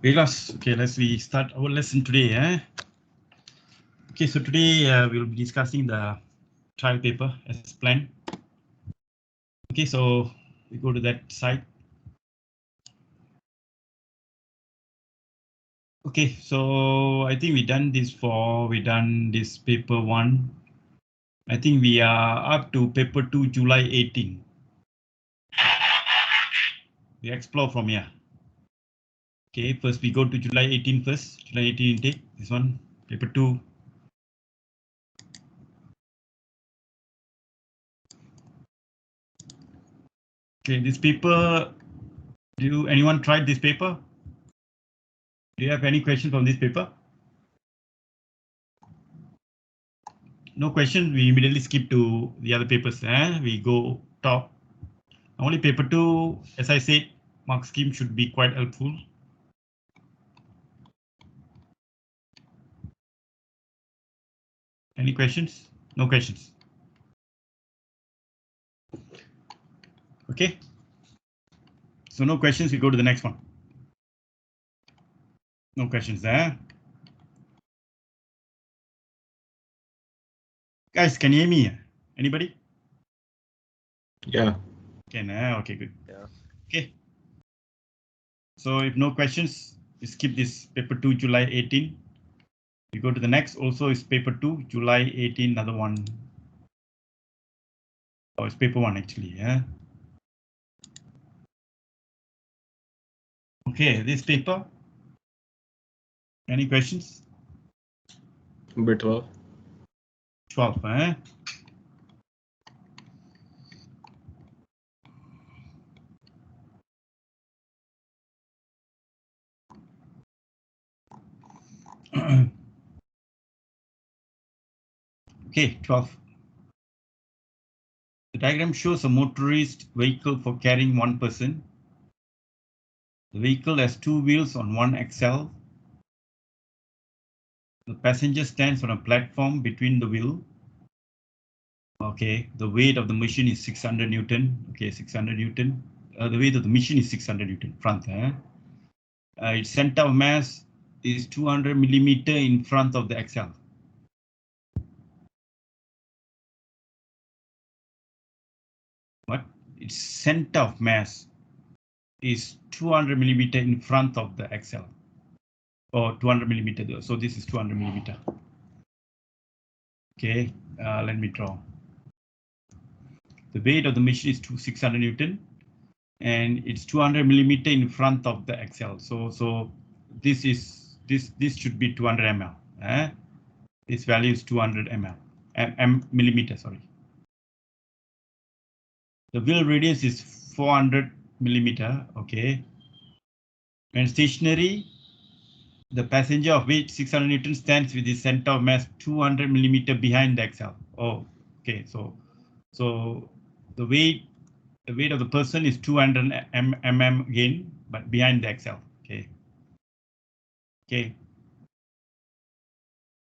Okay, let's start our lesson today. Okay, so today we'll be discussing the trial paper as planned. Okay, so we go to that site. Okay, so I think we done this paper 1. I think we are up to paper 2, July 18. We explore from here. Okay, first we go to July 18 first. July 18 intake. This one, paper 2. Okay, this paper. Anyone tried this paper? Do you have any question from this paper? No question, we immediately skip to the other papers. We go top. Only paper 2, as I said, mark scheme should be quite helpful. Any questions? No questions. Okay. So no questions, we go to the next one. No questions there. Guys, can you hear me? Anybody? Yeah. Can. Okay, good. Yeah. Okay. So if no questions, we skip this paper 2, July 18. We go to the next. Also is paper 2, July 18, another one. Oh, it's paper 1 actually. Okay, this paper. Any questions? Number 12. 12, Okay, 12. The diagram shows a motorized vehicle for carrying one person. The vehicle has 2 wheels on one axle. The passenger stands on a platform between the wheel. Okay, the weight of the machine is 600 Newton. Okay, 600 Newton. The weight of the machine is 600 Newton front. Its center of mass is 200 millimeter in front of the axle. What? Its center of mass is 200 millimeter in front of the axle, or 200 millimeter. So this is 200 millimeter. Okay, let me draw. The weight of the machine is 600 Newton, and it's 200 millimeter in front of the axle. So this should be 200 ml. This value is 200 millimeter. Sorry. The wheel radius is 400 millimeter. Okay, and stationary. The passenger of weight 600 Newton stands with the center of mass 200 millimeter behind the axle. Oh, okay. So the weight of the person is 200 mm again, but behind the axle. Okay. Okay.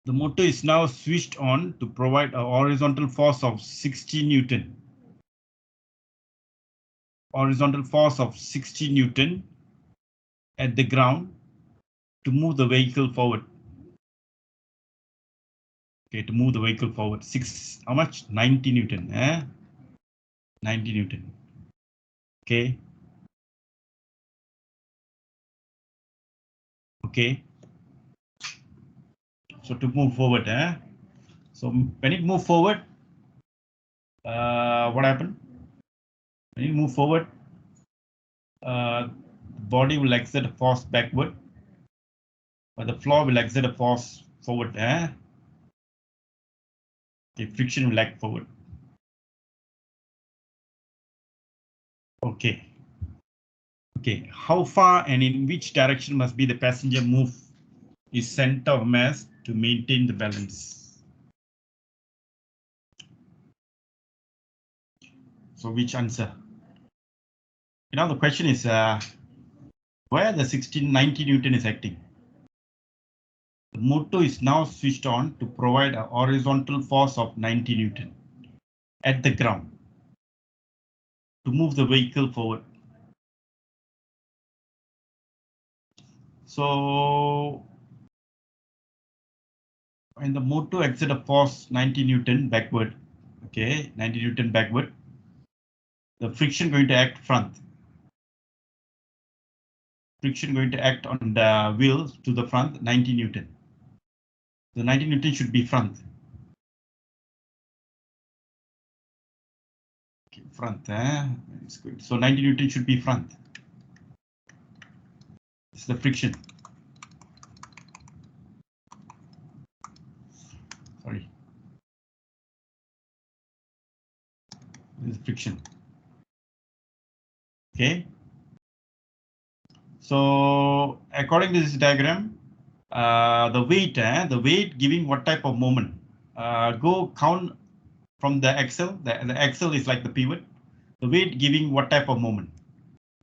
The motor is now switched on to provide a horizontal force of 60 Newton. Horizontal force of 60 Newton at the ground to move the vehicle forward. Okay, to move the vehicle forward. How much? 90 Newton. 90 Newton. Okay. Okay. So to move forward, so when it move forward, what happened? When you move forward, body will exert a force backward, but the floor will exert a force forward. The friction will act forward. Okay. Okay. How far and in which direction must be the passenger move is center of mass to maintain the balance? So which answer? Now the question is where the 90 Newton is acting. The motor is now switched on to provide a horizontal force of 90 Newton at the ground to move the vehicle forward. So when the motor exert a force 90 Newton backward, okay, 90 Newton backward, the friction going to act front. Friction going to act on the wheel to the front 90 Newton. The 90 Newton should be front. Okay, front, it's good. So 90 Newton should be front. This is the friction. Sorry. This is friction. Okay. So according to this diagram, the weight giving what type of moment? Go count from the axle. The axle is like the pivot. The weight giving what type of moment?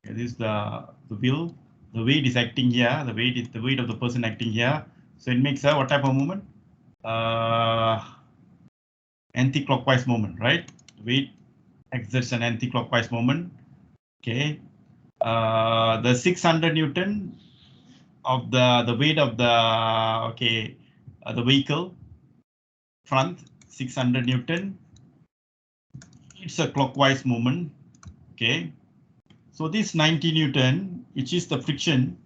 Okay, this is the wheel. The weight is acting here. The weight is the weight of the person acting here. So it makes a what type of moment? Anti-clockwise moment, right? Weight exerts an anti-clockwise moment. Okay. The 600 Newton of the weight of the the vehicle front 600 Newton. It's a clockwise moment. Okay. So this 90 Newton, which is the friction,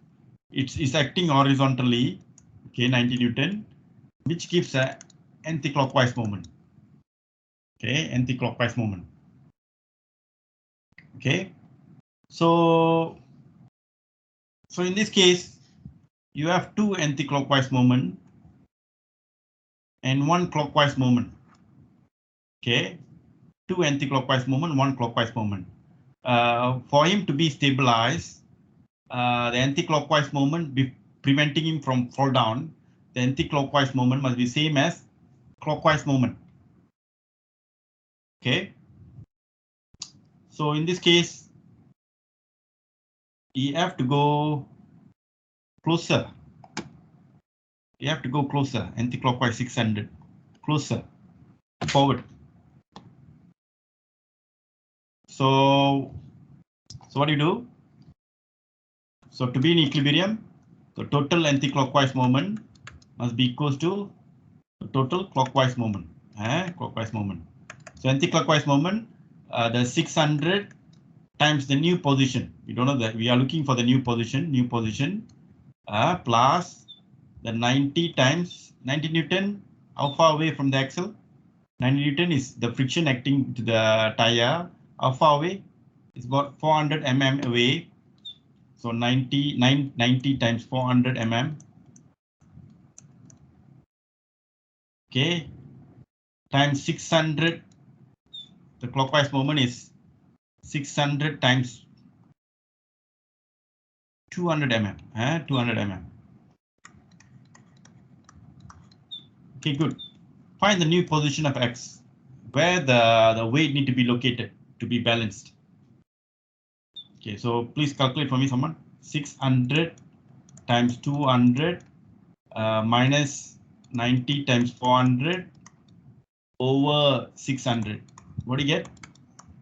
it's acting horizontally. Okay, 90 Newton, which gives a anti-clockwise moment. Okay, anti-clockwise moment. Okay, so in this case, you have two anti-clockwise moment and one clockwise moment. Okay, two anti-clockwise moment, one clockwise moment. For him to be stabilized, the anti-clockwise moment be preventing him from fall down. The anti-clockwise moment must be same as clockwise moment. Okay. So in this case, you have to go closer. You have to go closer, anti-clockwise 600, closer, forward. So what do you do? So to be in equilibrium, the total anti-clockwise moment must be equal to the total clockwise moment. Clockwise moment. So anti-clockwise moment, the 600 times the new position. We don't know that. We are looking for the new position, plus the 90 times 90 Newton. How far away from the axle? 90 Newton is the friction acting to the tire. How far away? It's about 400 mm away. So 90 times 400 mm. Okay. Times 600. The clockwise moment is 600 times 200 mm. 200 mm. Okay, good. Find the new position of X, where the weight need to be located to be balanced. Okay, so please calculate for me, someone. 600 times 200 minus 90 times 400 over 600. What do you get?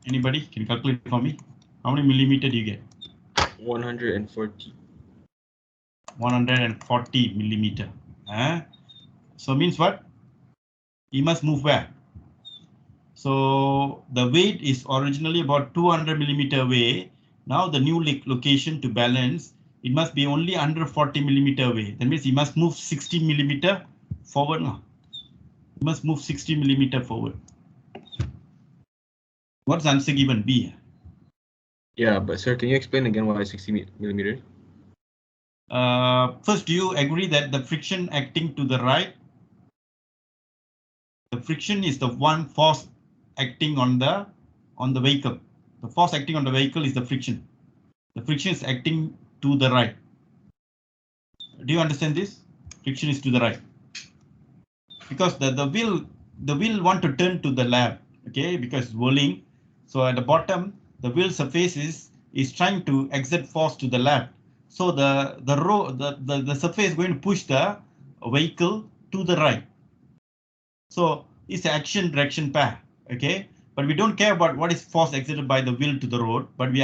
Anybody can calculate for me? How many millimeter do you get? 140. 140 millimeter. So means what? You must move where? So the weight is originally about 200 millimeter away. Now the new location to balance, it must be only 140 millimeter away. That means you must move 60 millimeter forward now. You must move 60 millimeter forward. What's the answer given? B. Yeah, but sir, can you explain again why 60 millimeters? First, do you agree that the friction acting to the right? The friction is the one force acting on the vehicle. The force acting on the vehicle is the friction. The friction is acting to the right. Do you understand this? Friction is to the right. Because the wheel want to turn to the left, okay, because it's whirling. So at the bottom, the wheel surface is trying to exert force to the left. So the surface is going to push the vehicle to the right. So it's the action direction pair, okay? But we don't care about what is force exerted by the wheel to the road, but we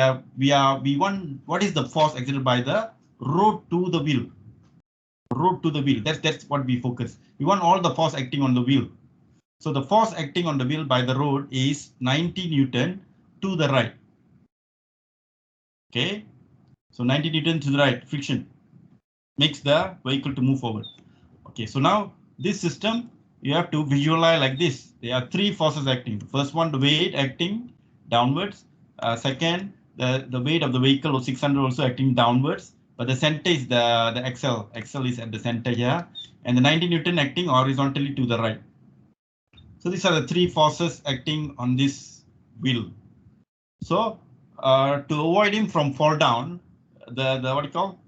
want what is the force exerted by the road to the wheel. road to the wheel. That's what we focus. We want all the force acting on the wheel. So the force acting on the wheel by the road is 90 Newton to the right. Okay, so 90 Newton to the right, friction makes the vehicle to move forward. Okay, so now this system, you have to visualize like this. There are three forces acting. First one, the weight acting downwards. Second, the weight of the vehicle of 600 also acting downwards. But the center is the axle. Axle is at the center here. And the 90 Newton acting horizontally to the right. So these are the three forces acting on this wheel. So to avoid him from fall down, the what do you call?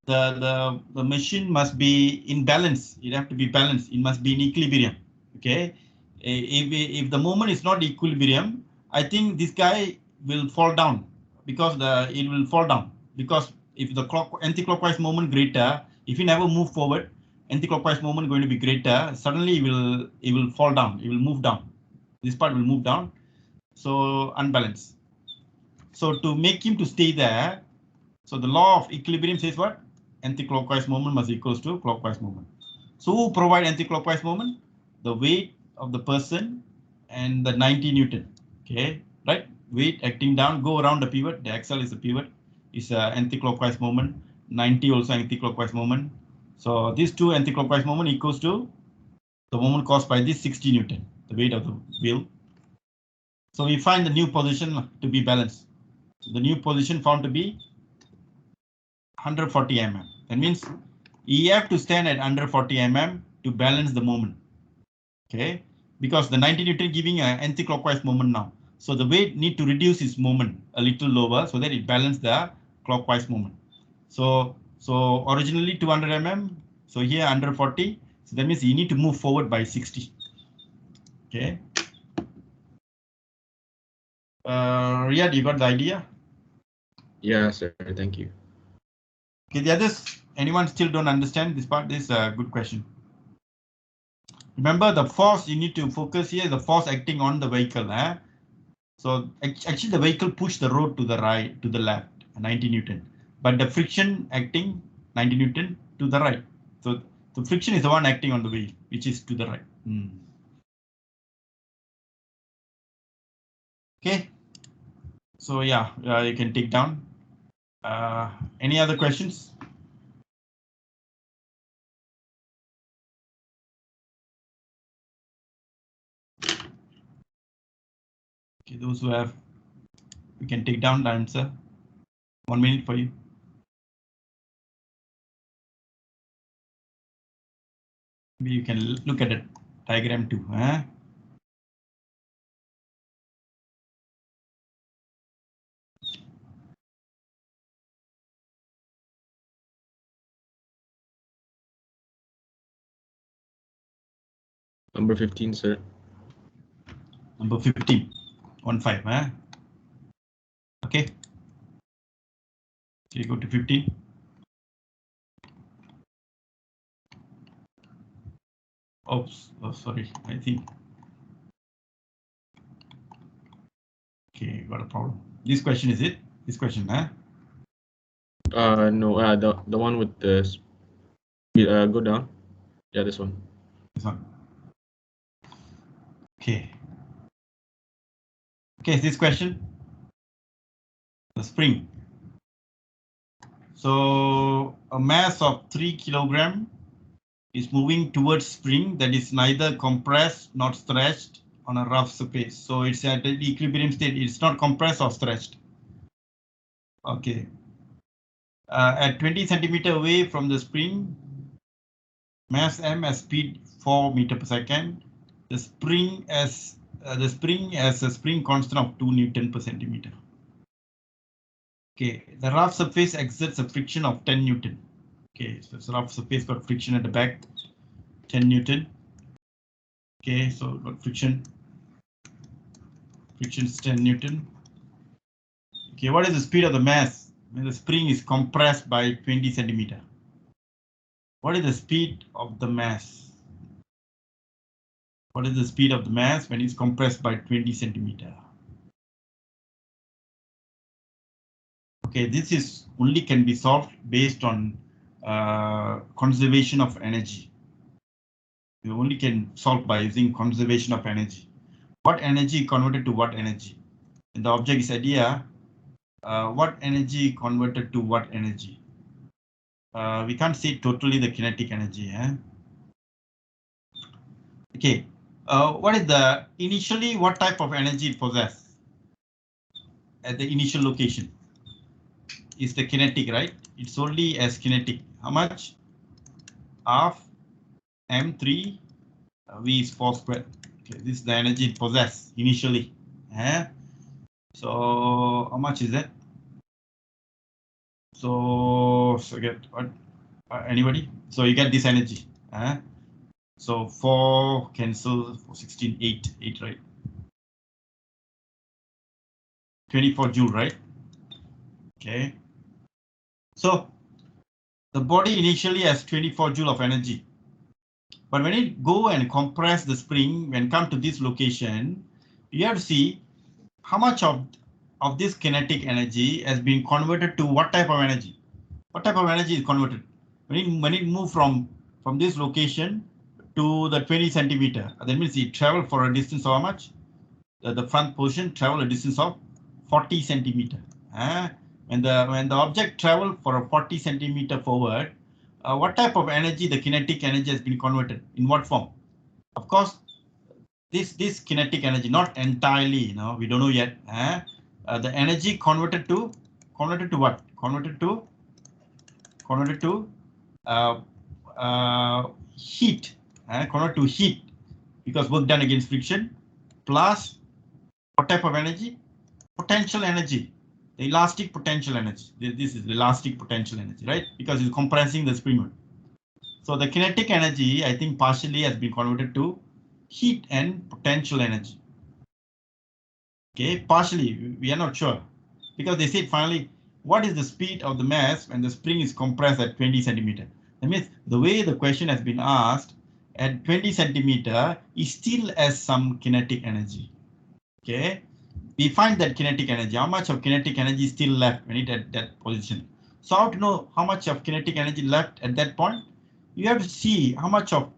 The machine must be in balance. It have to be balanced. It must be in equilibrium. Okay. If the moment is not equilibrium, I think this guy will fall down because it will fall down because if the anti-clockwise moment greater, if he never move forward, anti-clockwise moment going to be greater. Suddenly it will fall down. It will move down. This part will move down. So unbalanced. So to make him to stay there, so the law of equilibrium says what? Anti-clockwise moment must equals to clockwise moment. So who provide anti-clockwise moment? The weight of the person and the 90 Newton. Okay, right? Weight acting down, go around the pivot. The axle is the pivot. Is anti-clockwise moment. 90 also anti-clockwise moment. So these two anti-clockwise moment equals to the moment caused by this 60 Newton, the weight of the wheel. So we find the new position to be balanced. So the new position found to be 140 mm. That means you have to stand at 140 mm to balance the moment. Okay, because the 90 Newton giving an anti-clockwise moment now. So the weight need to reduce its moment a little lower so that it balance the clockwise moment. So originally 200 mm. So here 140. So that means you need to move forward by 60. Okay. Riyad, you got the idea? Yeah, sir. Thank you. Okay, the others, anyone still don't understand this part? This is a good question. Remember the force you need to focus here is the force acting on the vehicle. So actually the vehicle pushed the road to the right, to the left, 90 Newton. But the friction acting 90 Newton to the right. So the friction is the one acting on the wheel, which is to the right. Okay. So yeah, you can take down. Any other questions? Okay, those who have, you can take down the answer. 1 minute for you. Maybe you can look at the diagram too. Number 15, sir. Number 15. 15. Okay. So you go to 15. Oops. Oh, sorry. I think. Okay, got a problem. This question is it? This question, No. The one with the go down. Yeah, this one. This one. Okay. Okay, this question. The spring. So a mass of 3 kg is moving towards spring that is neither compressed nor stretched on a rough surface. So it's at the equilibrium state. It's not compressed or stretched. Okay. At 20 centimeter away from the spring, mass m has speed 4 meter per second. The spring has a spring constant of 2 Newton per centimeter. Okay, the rough surface exerts a friction of 10 Newton. Okay, so it's a rough surface got friction at the back, 10 Newton. Okay, so got friction. Friction is 10 Newton. Okay, what is the speed of the mass when the spring is compressed by 20 centimeter? What is the speed of the mass? What is the speed of the mass when it's compressed by 20 centimeter? Okay, this is only can be solved based on conservation of energy. You only can solve by using conservation of energy. What energy converted to what energy? And the object is idea. What energy converted to what energy? We can't say totally the kinetic energy. Okay. What is the initially what type of energy it possess at the initial location? Is the kinetic, right? It's only as kinetic. How much? Half m3 v is 4 squared. Okay, this is the energy it possess initially. So how much is that? So get what? Anybody? So you get this energy. So 4 cancel for 16, 8, right? 24 joule, right? Okay. So the body initially has 24 joule of energy. But when it go and compress the spring, when come to this location, you have to see how much of this kinetic energy has been converted to what type of energy? What type of energy is converted? When it move from this location to the 20 centimeter, that means it travel for a distance of how much? The front portion travel a distance of 40 centimeter. When the object travel for a 40 centimeter forward, what type of energy, the kinetic energy, has been converted? In what form? Of course, this kinetic energy, not entirely, we don't know yet. The energy converted to what? Converted to heat. Converted to heat, because work done against friction, plus what type of energy? Potential energy, the elastic potential energy. This is the elastic potential energy, right? Because it's compressing the spring. So the kinetic energy, I think, partially has been converted to heat and potential energy. Okay, partially, we are not sure, because they said finally, what is the speed of the mass when the spring is compressed at 20 centimeter? That means the way the question has been asked, at 20 centimeter, it still has some kinetic energy. Okay, we find that kinetic energy, how much of kinetic energy is still left when it at that position. So how to know how much of kinetic energy left at that point? You have to see how much of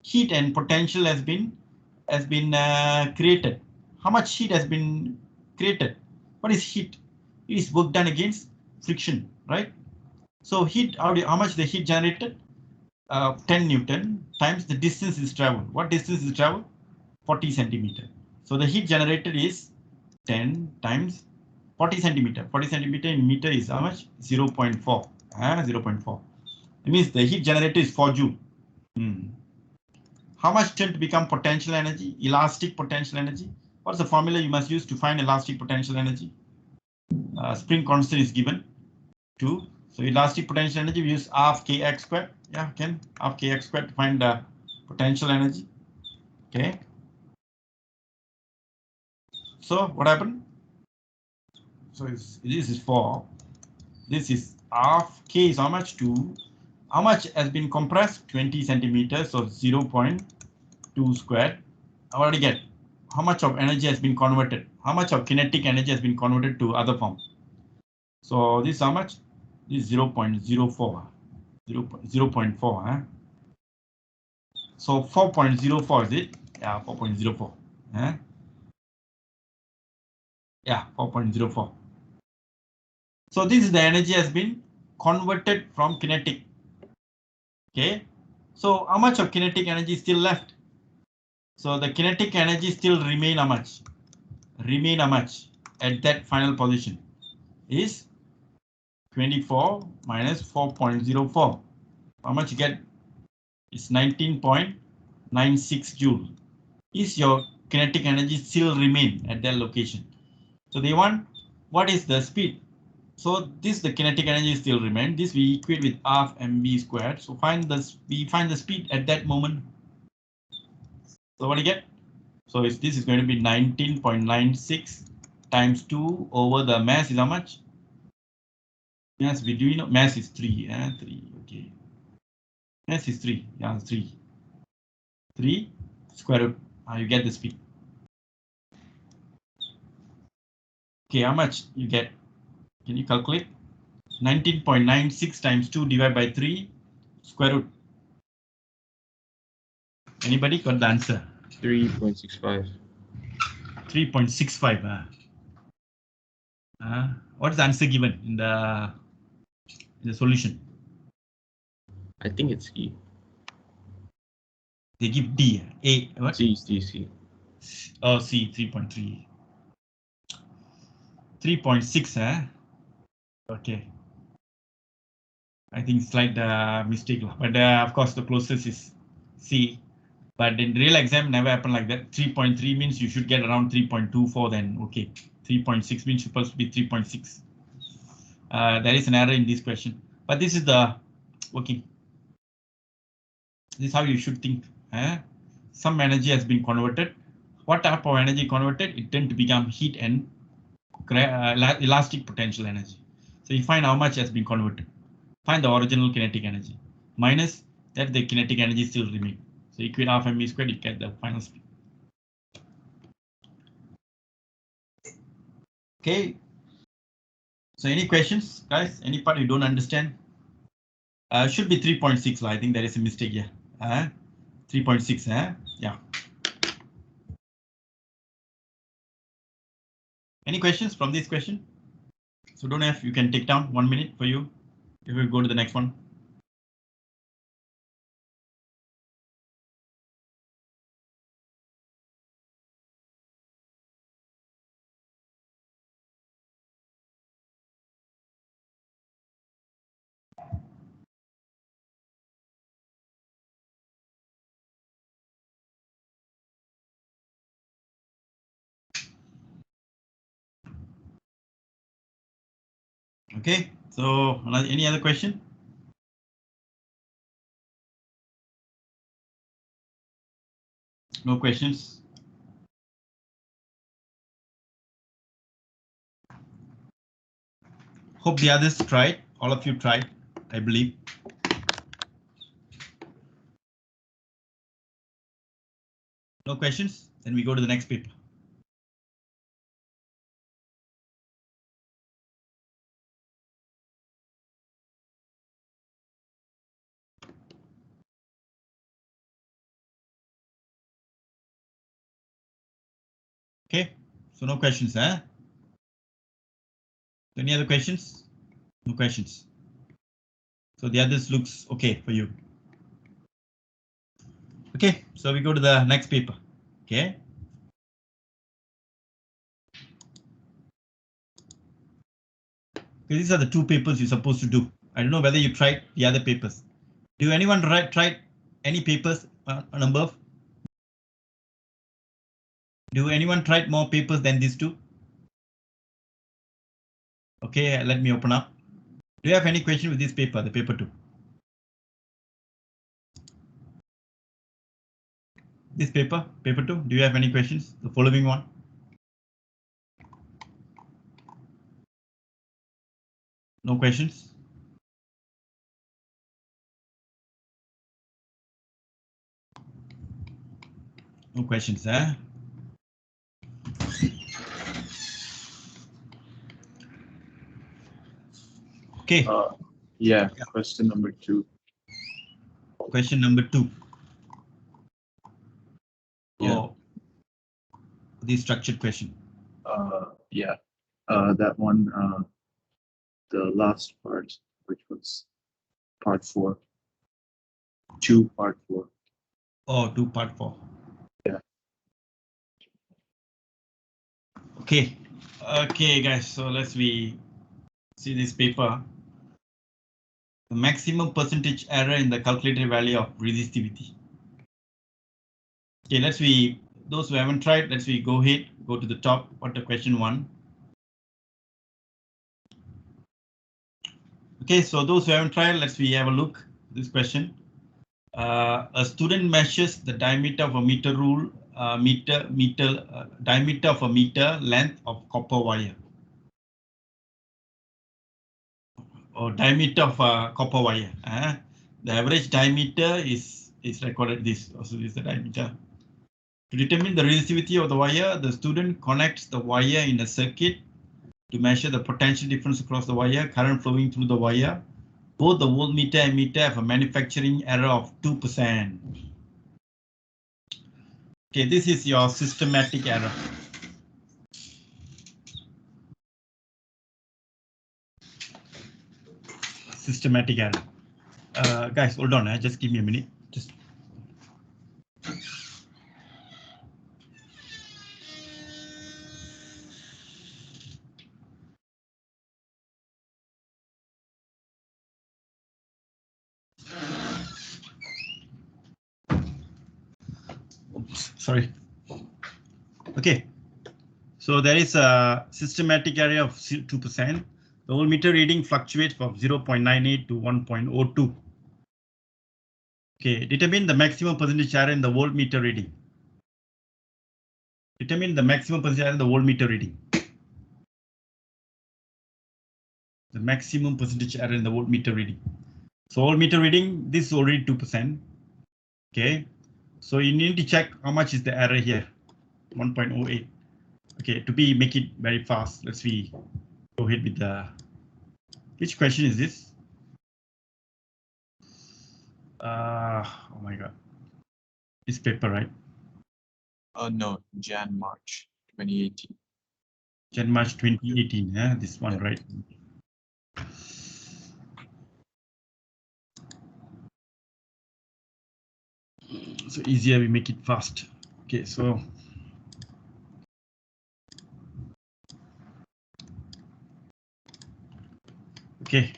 heat and potential has been created. How much heat has been created? What is heat? It is work done against friction, right? So heat, how much the heat generated? 10 Newton times the distance is traveled. What distance is traveled? 40 centimeter. So the heat generated is 10 times 40 centimeter. 40 centimeter in meter is how much? 0.4. 0.4. It means the heat generated is 4 joule. How much tend to become potential energy? Elastic potential energy. What's the formula you must use to find elastic potential energy? Spring constant is given 2. So elastic potential energy, we use half kx squared. Yeah, can half kx squared to find the potential energy. Okay. So what happened? So this is 4. This is half k is how much? 2. How much has been compressed? 20 centimeters, so 0.2 squared. I already get how much of energy has been converted. How much of kinetic energy has been converted to other form? So this is how much? This is 0.04. 0.4. So 4.04 is it? Yeah, 4.04. Yeah, 4.04. So this is the energy has been converted from kinetic. Okay. So how much of kinetic energy is still left? So the kinetic energy still remain how much? Remain how much at that final position is 24 minus 4.04. How much you get? It's 19.96 joule. Is your kinetic energy still remain at that location? So they want what is the speed? So this the kinetic energy still remain. This we equate with half mv squared. So we find the speed at that moment. So what do you get? So this is going to be 19.96 times 2 over the mass is how much? Mass we do know mass is 3. 3. Okay. Mass is 3. Yeah, 3. 3 square root. You get the speed. Okay, how much you get? Can you calculate? 19.96 times 2 divided by 3 square root. Anybody got the answer? 3.65. 3.65. What's the answer given in the solution? I think it's E. They give D. A. What? C. C. Oh, C. 3.3. 3.6. Okay. I think slight mistake, but of course the closest is C. But in real exam never happen like that. 3.3 means you should get around 3.24. Then okay. 3.6 means supposed to be 3.6. There is an error in this question, but this is the working. This is how you should think. Some energy has been converted. What type of energy converted? It tend to become heat and elastic potential energy. So you find how much has been converted. Find the original kinetic energy. Minus that the kinetic energy still remain. So equate half mv squared, you get the final speed. Okay. So any questions, guys? Any part you don't understand? Should be 3.6. I think there is a mistake here. 3.6. Yeah. Any questions from this question? So don't have, you can take down 1 minute for you. If we go to the next one. Okay, so any other question? No questions. Hope the others tried. All of you tried, I believe. No questions? Then we go to the next paper. Okay, so no questions, Any other questions? No questions. So the others looks okay for you. Okay, so we go to the next paper. Okay. These are the two papers you're supposed to do. I don't know whether you tried the other papers. Do anyone tried any papers on above? Do anyone tried more papers than these two? Okay, let me open up. Do you have any question with this paper, the paper 2? This paper 2, do you have any questions? The following one. No questions? No questions, Okay. Yeah, question number 2. Question number 2. Yeah. Oh, the structured question. Yeah, that one, the last part, which was part 4. 2 part 4. Oh, 2 part 4. Yeah. Okay. Okay, guys. So let's see this paper. The maximum percentage error in the calculated value of resistivity. Okay, those who haven't tried, go ahead, go to the top. What the question 1. Okay, so those who haven't tried, have a look at this question. A student measures the diameter of a meter rule, diameter of a meter length of copper wire. Or diameter of a copper wire. The average diameter is recorded this. Also, this is the diameter. To determine the resistivity of the wire, the student connects the wire in a circuit to measure the potential difference across the wire, current flowing through the wire. Both the voltmeter and meter have a manufacturing error of 2%. Okay, this is your systematic error. Systematic error. Guys, hold on, just give me a minute. Just oops, sorry. Okay, so there is a systematic error of 2%. The voltmeter reading fluctuates from 0.98 to 1.02. Okay, determine the maximum percentage error in the voltmeter reading. Determine the maximum percentage error in the voltmeter reading. The maximum percentage error in the voltmeter reading. So voltmeter reading, this is already 2%. Okay, so you need to check how much is the error here. 1.08. Okay, to make it very fast, let's go ahead with the. Which question is this? Oh my God. This paper, right? No, March 2018. March 2018, yeah, this one, right? So easier, we make it fast. Okay, so. Okay.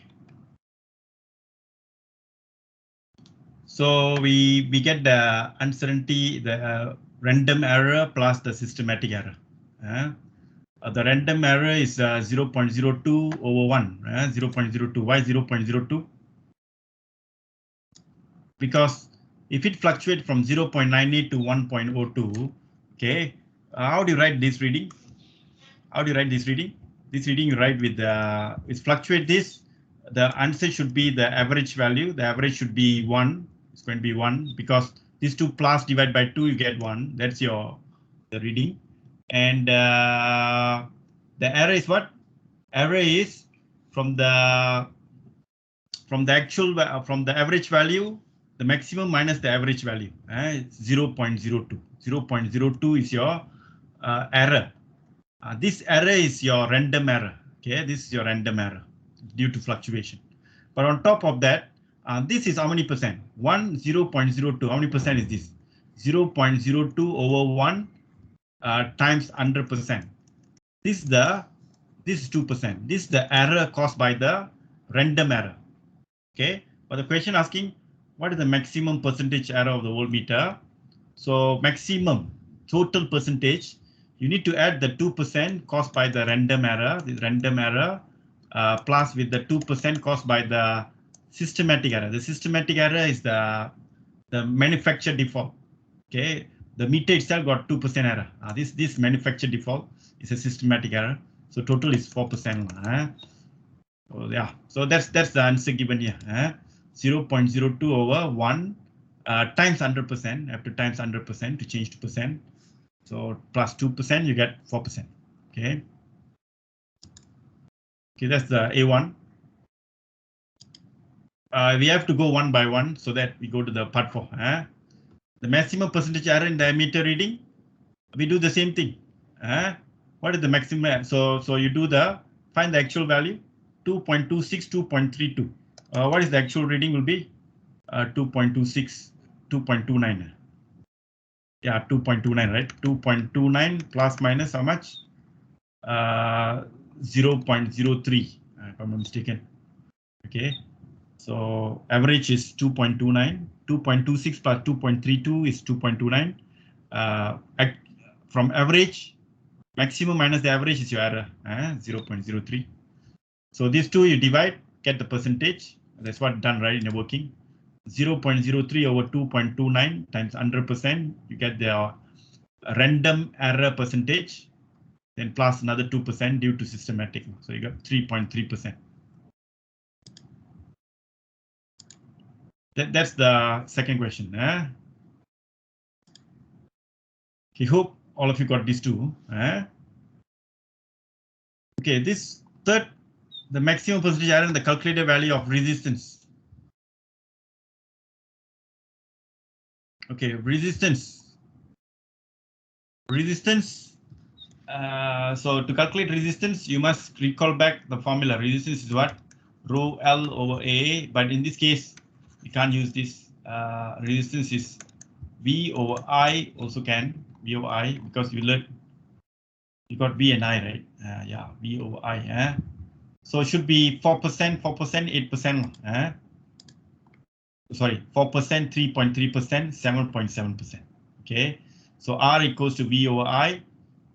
So we get the uncertainty, the random error plus the systematic error. The random error is 0.02 over 1, 0.02. Why 0.02? Because if it fluctuates from 0.98 to 1.02, okay, how do you write this reading? How do you write this reading? This reading you write with the, it fluctuate this, the answer should be the average value. The average should be 1. It's going to be 1 because these two plus divided by 2, you get 1. That's the reading. And the error is what? Error is from the actual, from the average value, the maximum minus the average value. 0.02. 0.02 is your error. This error is your random error. Okay, this is your random error due to fluctuation. But on top of that, this is how many percent? 0.02. How many percent is this? 0.02 over 1 times 100%. This is 2%. This is the error caused by the random error. Okay, but the question asking what is the maximum percentage error of the voltmeter? So maximum total percentage, you need to add the 2% caused by the random error, plus with the 2% caused by the systematic error. The systematic error is the manufacturer default. Okay, the meter itself got 2% error. This manufacturer default is a systematic error. So total is 4%. So yeah, so that's the answer given here. 0.02 over 1 times 100%. Have to times 100% to change to percent. So plus 2%, you get 4%. Okay. Okay, that's the A1. We have to go one by one so that we go to the part 4. The maximum percentage error in the meter reading. We do the same thing. What is the maximum? So you do find the actual value. 2.26, 2.32. What is the actual reading will be? 2.26, 2.29. Yeah, 2.29, right? 2.29 plus minus how much? 0.03, if I'm not mistaken. Okay, so average is 2.29. 2.26 plus 2.32 is 2.29. From average, maximum minus the average is your error, 0.03. So these two you divide, get the percentage. That's what done right in the working. 0.03 over 2.29 times 100%, you get the random error percentage, then plus another 2% due to systematic. So you got 3.3%. That's the second question. Okay, hope all of you got these two. Okay, this third, the maximum percentage error in the calculated value of resistance. Okay, resistance. So to calculate resistance, you must recall back the formula. Resistance is what? Rho L over A, but in this case, you can't use this. Resistance is V over I, also can V over I, because you got V and I, right? Yeah, V over I. So it should be 4%, 8%. Sorry, 4%, 3.3%, 7.7%. Okay, so R equals to V over I.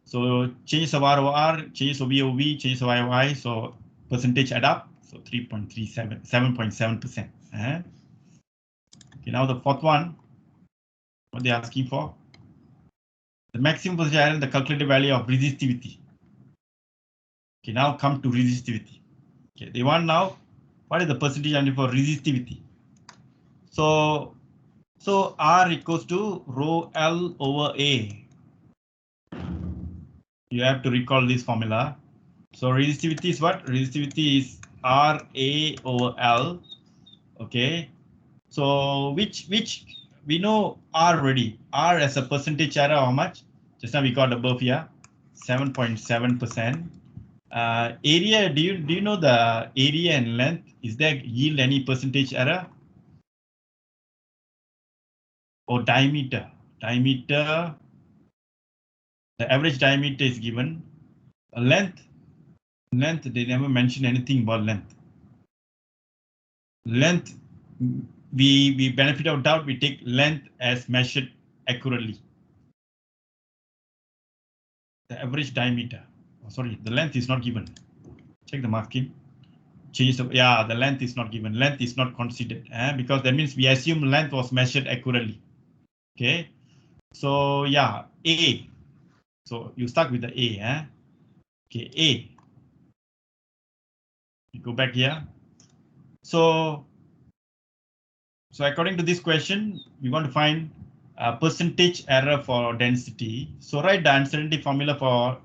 So changes of R over R, changes of V over V, changes of I over I. So percentage add up. So 3.37, 7.7%. Okay, now the fourth one, what they're asking for. The maximum percentage error in the calculated value of resistivity. Okay, now come to resistivity. Okay, they want now, what is the percentage error for resistivity? So R equals to rho L over A. You have to recall this formula. So resistivity is what? Resistivity is RA over L. Okay. So which we know R already. R as a percentage error, how much? Just now we got above here, 7.7%. Area, do you know the area and length? Is there yield any percentage error? Or diameter? Diameter, the average diameter is given. Length, they never mention anything about length. Length, we benefit of doubt, we take length as measured accurately. The average diameter, sorry, the length is not given. Check the marking. Changes of, yeah, the length is not given. Length is not considered because that means we assume length was measured accurately. Okay, so yeah, A. So you start with the A. Okay, A. You go back here. So according to this question, we want to find a percentage error for density. So write the uncertainty formula for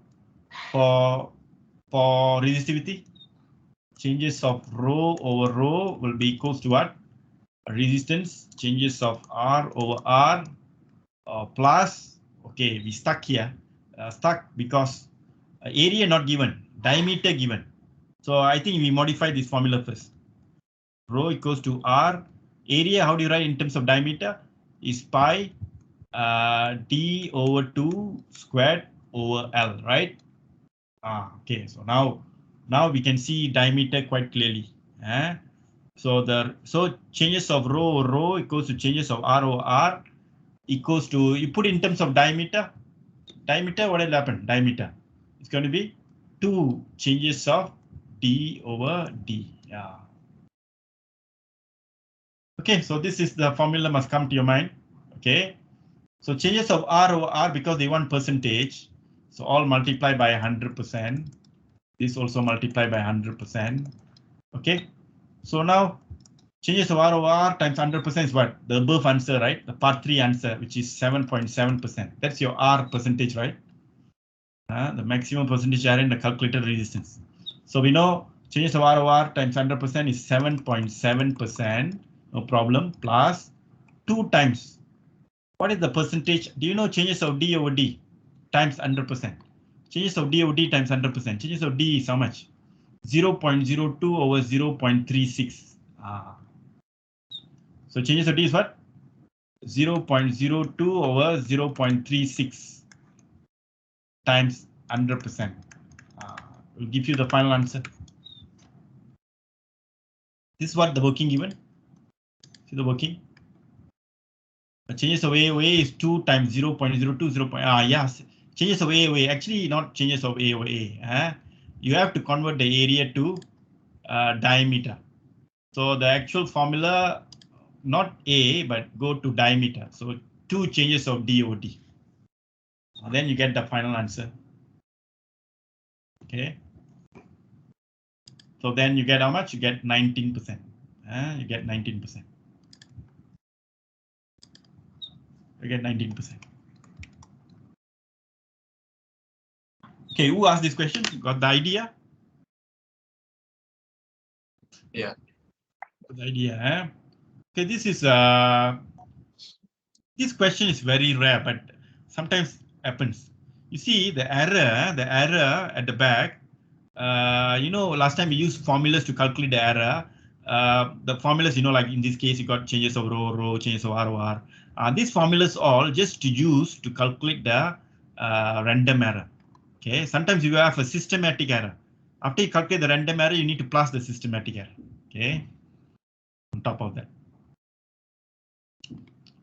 resistivity. Changes of rho over rho will be equals to what? Resistance. Changes of R over R plus. Okay, we stuck here. Stuck because area not given, diameter given. So I think we modify this formula first. Rho equals to R. Area, how do you write in terms of diameter? Is pi d over 2 squared over L, right? Okay, so now we can see diameter quite clearly. So changes of rho over rho equals to changes of R over R equals to, you put in terms of diameter. Diameter, what will happen? Diameter, it's going to be 2 changes of d over d. Yeah. Okay, so this is the formula must come to your mind. Okay, so changes of R over R, because they want percentage, so all multiply by 100%. This also multiply by 100%. Okay, so now changes of R over R times 100% is what? The above answer, right? The part 3 answer, which is 7.7%. That's your R percentage, right? The maximum percentage error in the calculated resistance. So we know changes of R over R times 100% is 7.7%. No problem. Plus 2 times. What is the percentage? Do you know changes of D over D times 100%? Changes of D over D times 100%. Changes of D is how much? 0.02 over 0.36. So changes of D is what? 0.02 over 0.36 times 100%. Will give you the final answer. This is what the working given. See the working. The changes of A over A is 2 times 0.02, 0. Yes. Changes of A over A, actually not changes of A over A. You have to convert the area to diameter. So the actual formula, not A, but go to diameter. So 2 changes of D over D. Then you get the final answer. Okay. So then you get how much? You get 19%. You get 19%. You get 19%. Okay, who asked this question? Got the idea? Yeah. The idea. Eh? Okay, this question is very rare, but sometimes happens. You see the error at the back. Last time we used formulas to calculate the error. The formulas, like in this case, you got changes of row, changes of ROR. These formulas all just to use to calculate the random error. Okay, sometimes you have a systematic error. After you calculate the random error, you need to plus the systematic error. Okay, on top of that.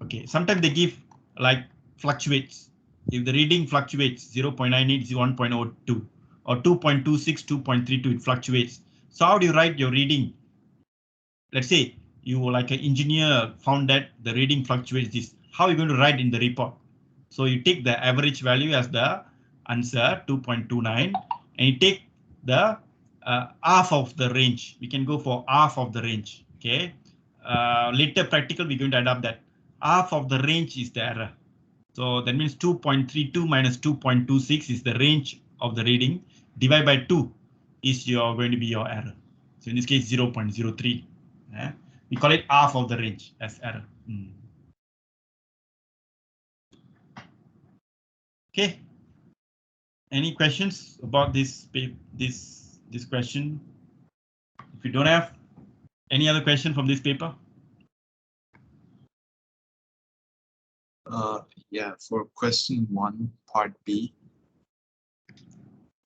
Okay, sometimes they give like fluctuates. If the reading fluctuates 0.98 is 1.02 or 2.26, 2.32, it fluctuates. So how do you write your reading? Let's say you like an engineer found that the reading fluctuates this. How are you going to write in the report? So you take the average value as the answer 2.29 and you take the half of the range. We can go for half of the range. Okay. Later practical, we're going to adapt that. Half of the range is the error. So that means 2.32 minus 2.26 is the range of the reading. Divide by 2 is going to be your error. So in this case, 0.03. We call it half of the range as error. Okay. Any questions about this question? If you don't have any other question from this paper? Yeah, for question 1, part B.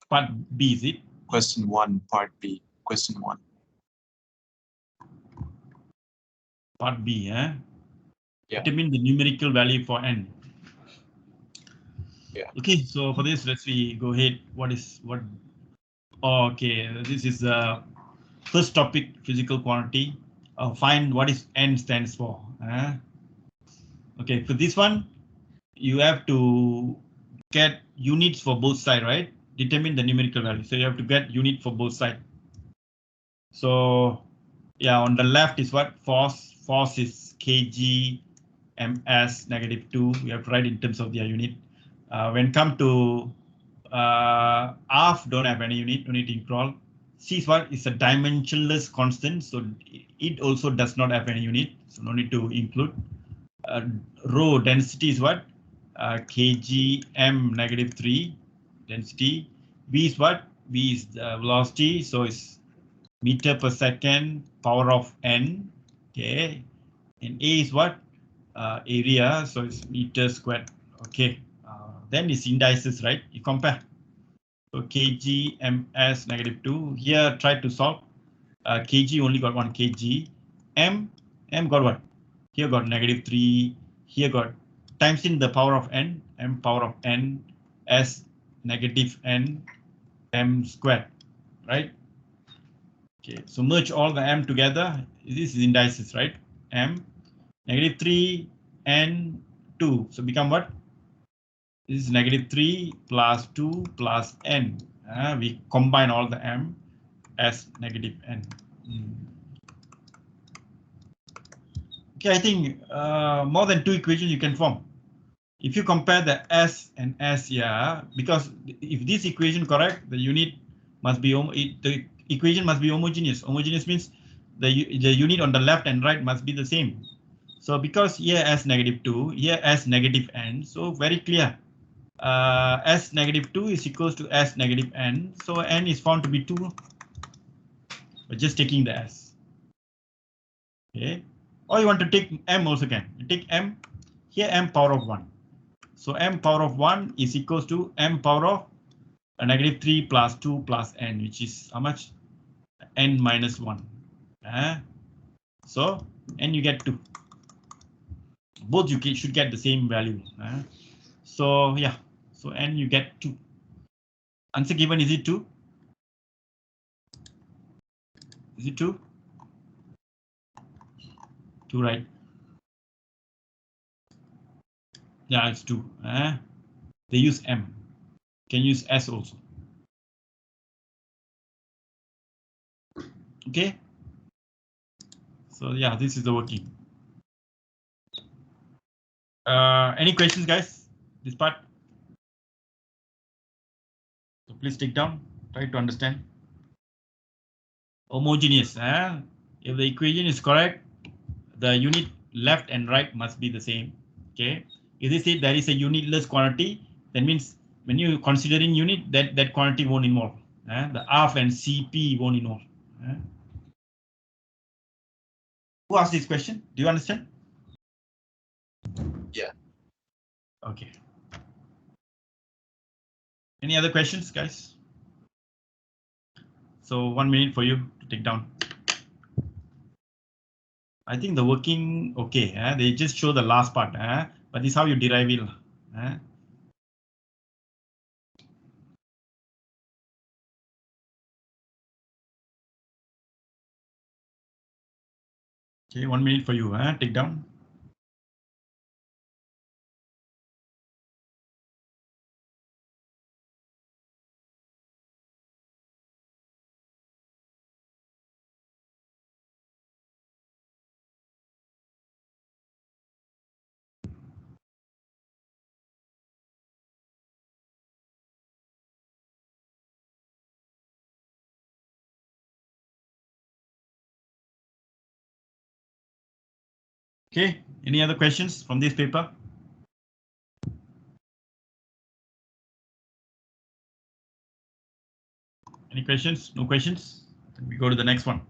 Part B, is it? Question 1, part B. Question 1. Part B, eh? Yeah. Determine the numerical value for n. Yeah. Okay, so for this, let's go ahead. Okay, this is the first topic, physical quantity. Find what is n stands for. Okay, for this one, you have to get units for both sides, right? Determine the numerical value. So you have to get unit for both sides. So yeah, on the left is what? Force. Force is kg ms -2. We have to write in terms of their unit. When come to half, don't have any unit, don't need to include. C is what? It's a dimensionless constant, so it also does not have any unit, so no need to include. Rho density is what? Kg m -3 density. V is what? V is the velocity, so it's meter per second power of n. Okay, and A is what? Area, so it's meter squared. Okay, then it's indices, right? You compare. So kg ms -2. Here try to solve. Kg only got 1 kg. M got what? Here got -3. Here got times in the power of n. M power of n s -n m squared, right? Okay, so merge all the m together. This is indices, right? M -3 and 2. So become what? This is -3 plus 2 plus n. We combine all the m as -n. Okay, I think more than 2 equations you can form. If you compare the s and s here, because if this equation correct, the unit must be the equation must be homogeneous. Homogeneous means the unit on the left and right must be the same. So because here s -2, here s -n, so very clear. S -2 is equals to s -n, so n is found to be 2. But just taking the s. Okay, or you want to take m also can. You take m, here m power of 1. So m power of 1 is equals to m power of -3 plus 2 plus n, which is how much? N minus 1. So n you get 2. Both you should get the same value. So yeah, so n you get 2. Answer given, is it 2? Is it 2? 2, right? Yeah, it's 2. They use m. Can use s also. Okay. So yeah, this is the working. Any questions, guys? This part? So please take down. Try to understand. homogeneous. If the equation is correct, the unit left and right must be the same. Okay. If they say there is a unitless quantity, that means when you considering unit, that quantity won't involve. The half and CP won't involve. Who asked this question? Do you understand? Yeah. Okay. Any other questions, guys? So 1 minute for you to take down. I think the working okay. They just show the last part, but this is how you derive it. Okay, 1 minute for you. Take down. Okay, any other questions from this paper? Any questions? No questions? Then we go to the next one.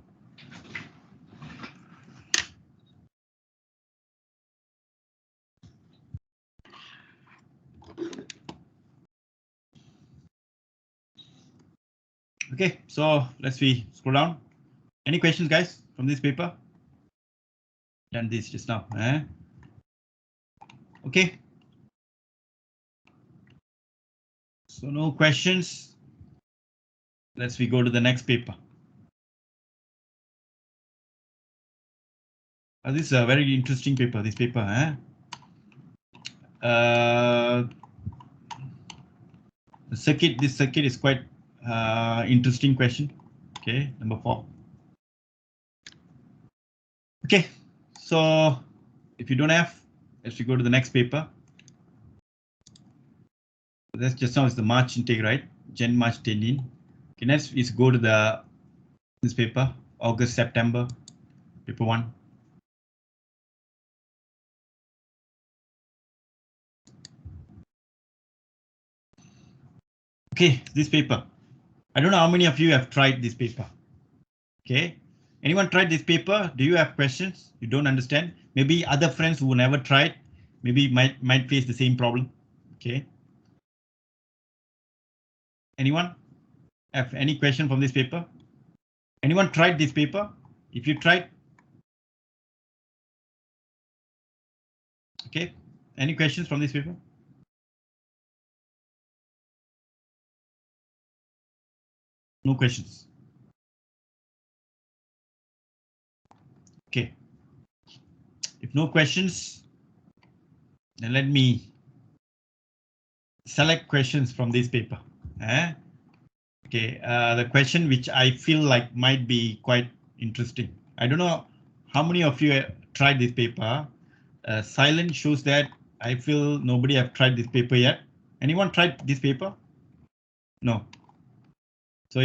Okay, so let's scroll down. Any questions, guys, from this paper? Done this just now. Okay. So no questions. Let's go to the next paper. This is a very interesting paper. This paper. The circuit. This circuit is quite interesting question. Okay, number 4. Okay, so if you don't have, let's go to the next paper. That's just now is the March intake, right? Jan, March 10. Okay, next is go to this paper, August, September, paper 1. Okay, this paper. I don't know how many of you have tried this paper. Okay, anyone tried this paper? Do you have questions? You don't understand? Maybe other friends who never tried, maybe might face the same problem. Okay. Anyone have any question from this paper? Anyone tried this paper? If you tried. Okay, any questions from this paper? No questions. Okay. If no questions, then let me select questions from this paper. Okay, the question which I feel like might be quite interesting. I don't know how many of you tried this paper. Silent shows that I feel nobody have tried this paper yet. Anyone tried this paper? No. So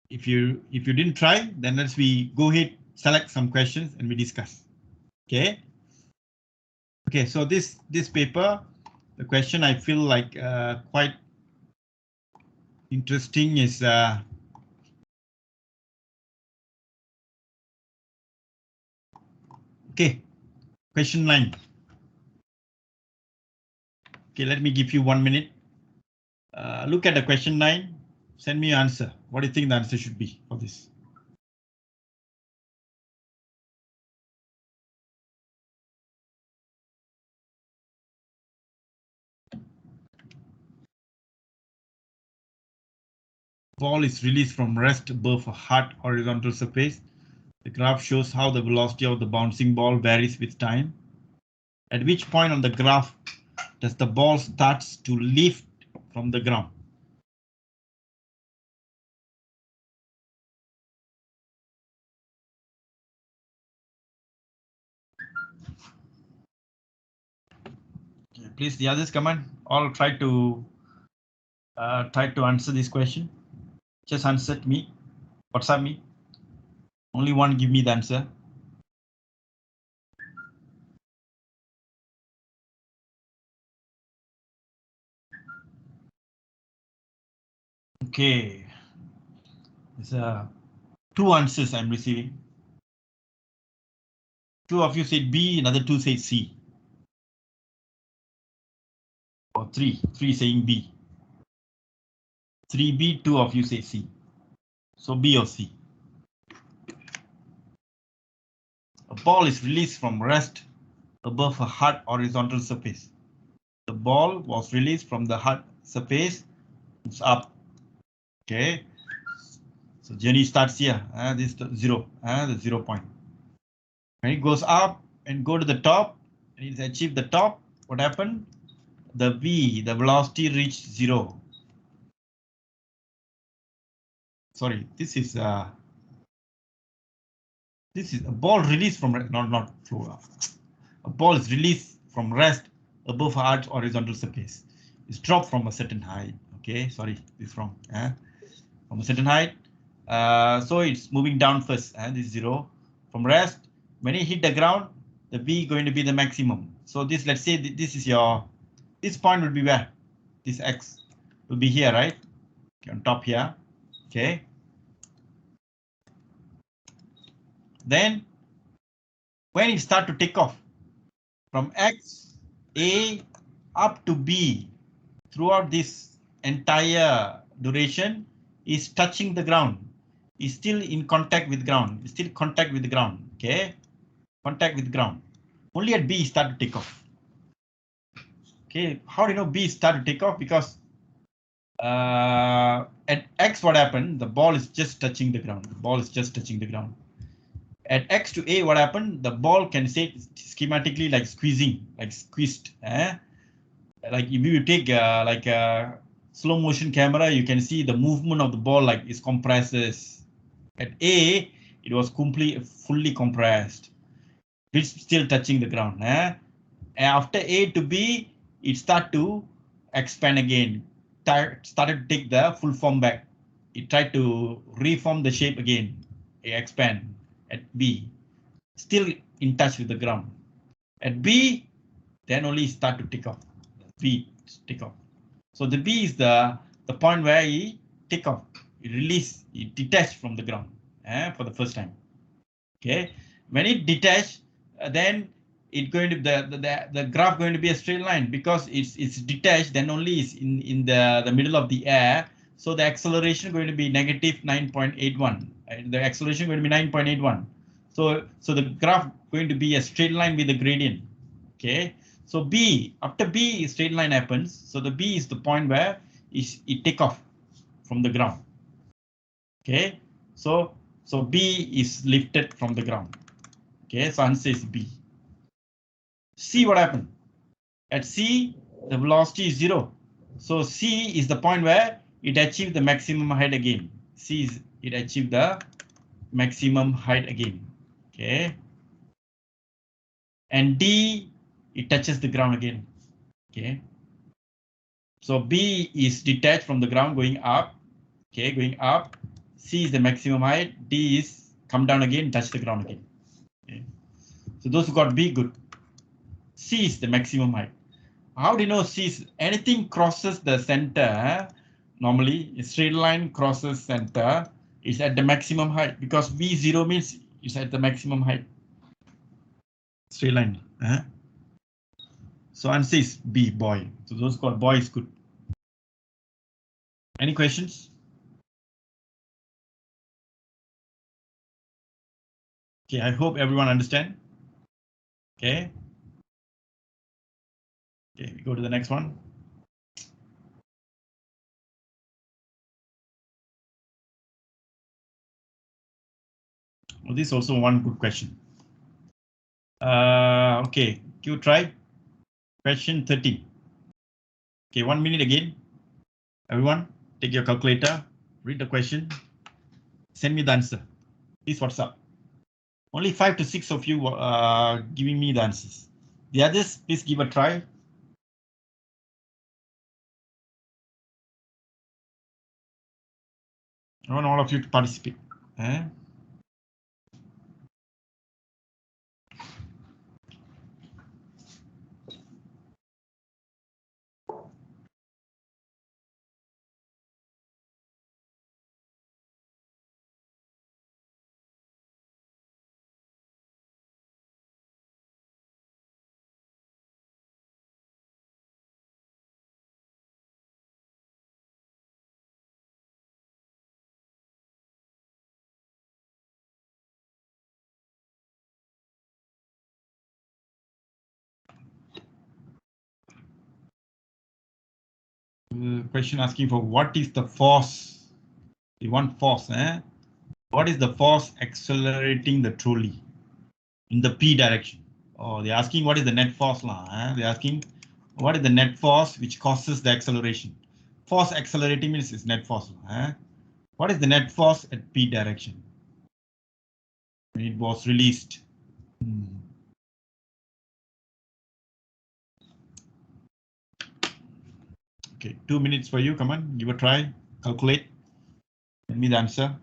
if you didn't try, then let's go ahead, select some questions and we discuss. Okay. Okay, so this paper, the question I feel like quite interesting is okay, question 9. Okay, let me give you 1 minute. Look at the question 9. Send me your answer. What do you think the answer should be for this? Ball is released from rest above a hard horizontal surface. The graph shows how the velocity of the bouncing ball varies with time. At which point on the graph does the ball starts to lift from the ground? Please, the others come on. All try to answer this question. Just answer me. WhatsApp me. Only one give me the answer. Okay. It's two answers I'm receiving. Two of you said B, another two said C. Or three saying B. 3B, two of you say C. So B or C. A ball is released from rest above a hard horizontal surface. The ball was released from the hard surface. It's up. Okay. So journey starts here. This is the 0. The 0 point. When it goes up and go to the top, and it's achieved the top, what happened? The V, the velocity reached 0. Sorry, this is a ball released from not flow. A ball is released from rest above hard horizontal surface. It's dropped from a certain height. Okay, sorry, this is wrong. From a certain height, so it's moving down first. This is 0 from rest. When it hit the ground, the V going to be the maximum. So this, let's say this is your, this point will be where? This X will be here, right? Okay, on top here. Okay. Then when it start to take off from X, A up to B, throughout this entire duration is touching the ground, is still in contact with ground, is still contact with the ground. Okay, contact with ground. Only at B start to take off. Okay, how do you know B start to take off? Because at X, what happened? The ball is just touching the ground. The ball is just touching the ground. At X to A, what happened? The ball can say schematically like squeezing, like squeezed. Like if you take like a slow motion camera, you can see the movement of the ball like it compresses. At A, it was fully compressed. It's still touching the ground. After A to B, it started to expand again. Started to take the full form back. It tried to reform the shape again. It expand at B, still in touch with the ground. At B, then only start to take off. B take off. So the B is the point where he take off. It release. It detached from the ground for the first time. Okay, when it detached, then it going to the graph going to be a straight line because it's detached. Then only is in the middle of the air. So the acceleration going to be negative 9.81. The acceleration going to be 9.81. So the graph going to be a straight line with a gradient. Okay, so B, after B straight line happens. So the B is the point where it take off from the ground. Okay, so B is lifted from the ground. Okay, so answer is B. C, what happened? At C, the velocity is 0. So C is the point where it achieved the maximum height again. C is it achieved the maximum height again. Okay. And D, it touches the ground again. Okay. So B is detached from the ground going up. Okay, going up. C is the maximum height. D is come down again, touch the ground again. Okay. So those who got B, good. C is the maximum height. How do you know C is anything crosses the center? Normally, a straight line crosses center is at the maximum height because V0 means it's at the maximum height. Straight line. So answer is B, boy. So those called boy is good. Any questions? Okay, I hope everyone understand. Okay. Okay, we go to the next one. Well, this is also one good question. Okay, you try. Question 30. Okay, 1 minute again. Everyone, take your calculator, read the question, send me the answer. Please WhatsApp. Only 5 to 6 of you giving me the answers. The others, please give a try. I want all of you to participate. Question asking for what is the force? You want force, eh? What is the force accelerating the trolley in the P direction? Oh, they're asking what is the net force lah? They're asking what is the net force which causes the acceleration? Force accelerating means is net force. What is the net force at P direction when it was released? Okay, 2 minutes for you. Come on, give a try. Calculate. Tell me the answer.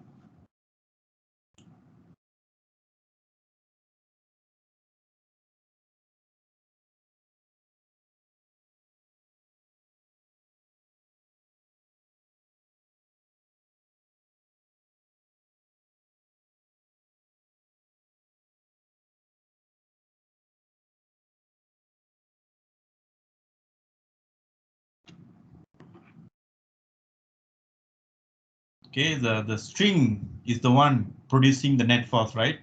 Okay, the string is the one producing the net force, right?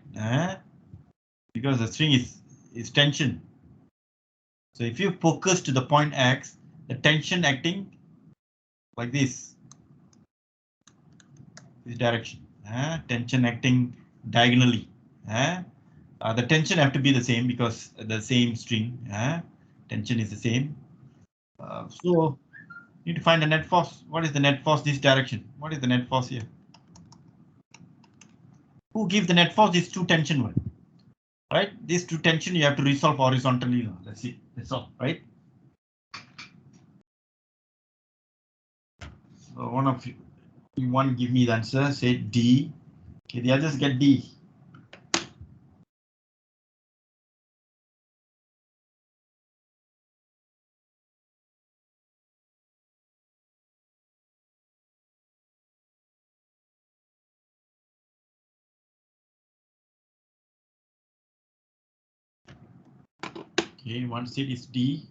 Because the string is tension. So if you focus to the point X, the tension acting like this direction, tension acting diagonally. The tension have to be the same because the same string, tension is the same. So you need to find the net force. What is the net force this direction? What is the net force here? Who gives the net force? These two tension one, right? These two tension you have to resolve horizontally. That's it. That's all, right? So one of you want to give me the answer. Say D. Okay, the others get D. Okay, one seat is D.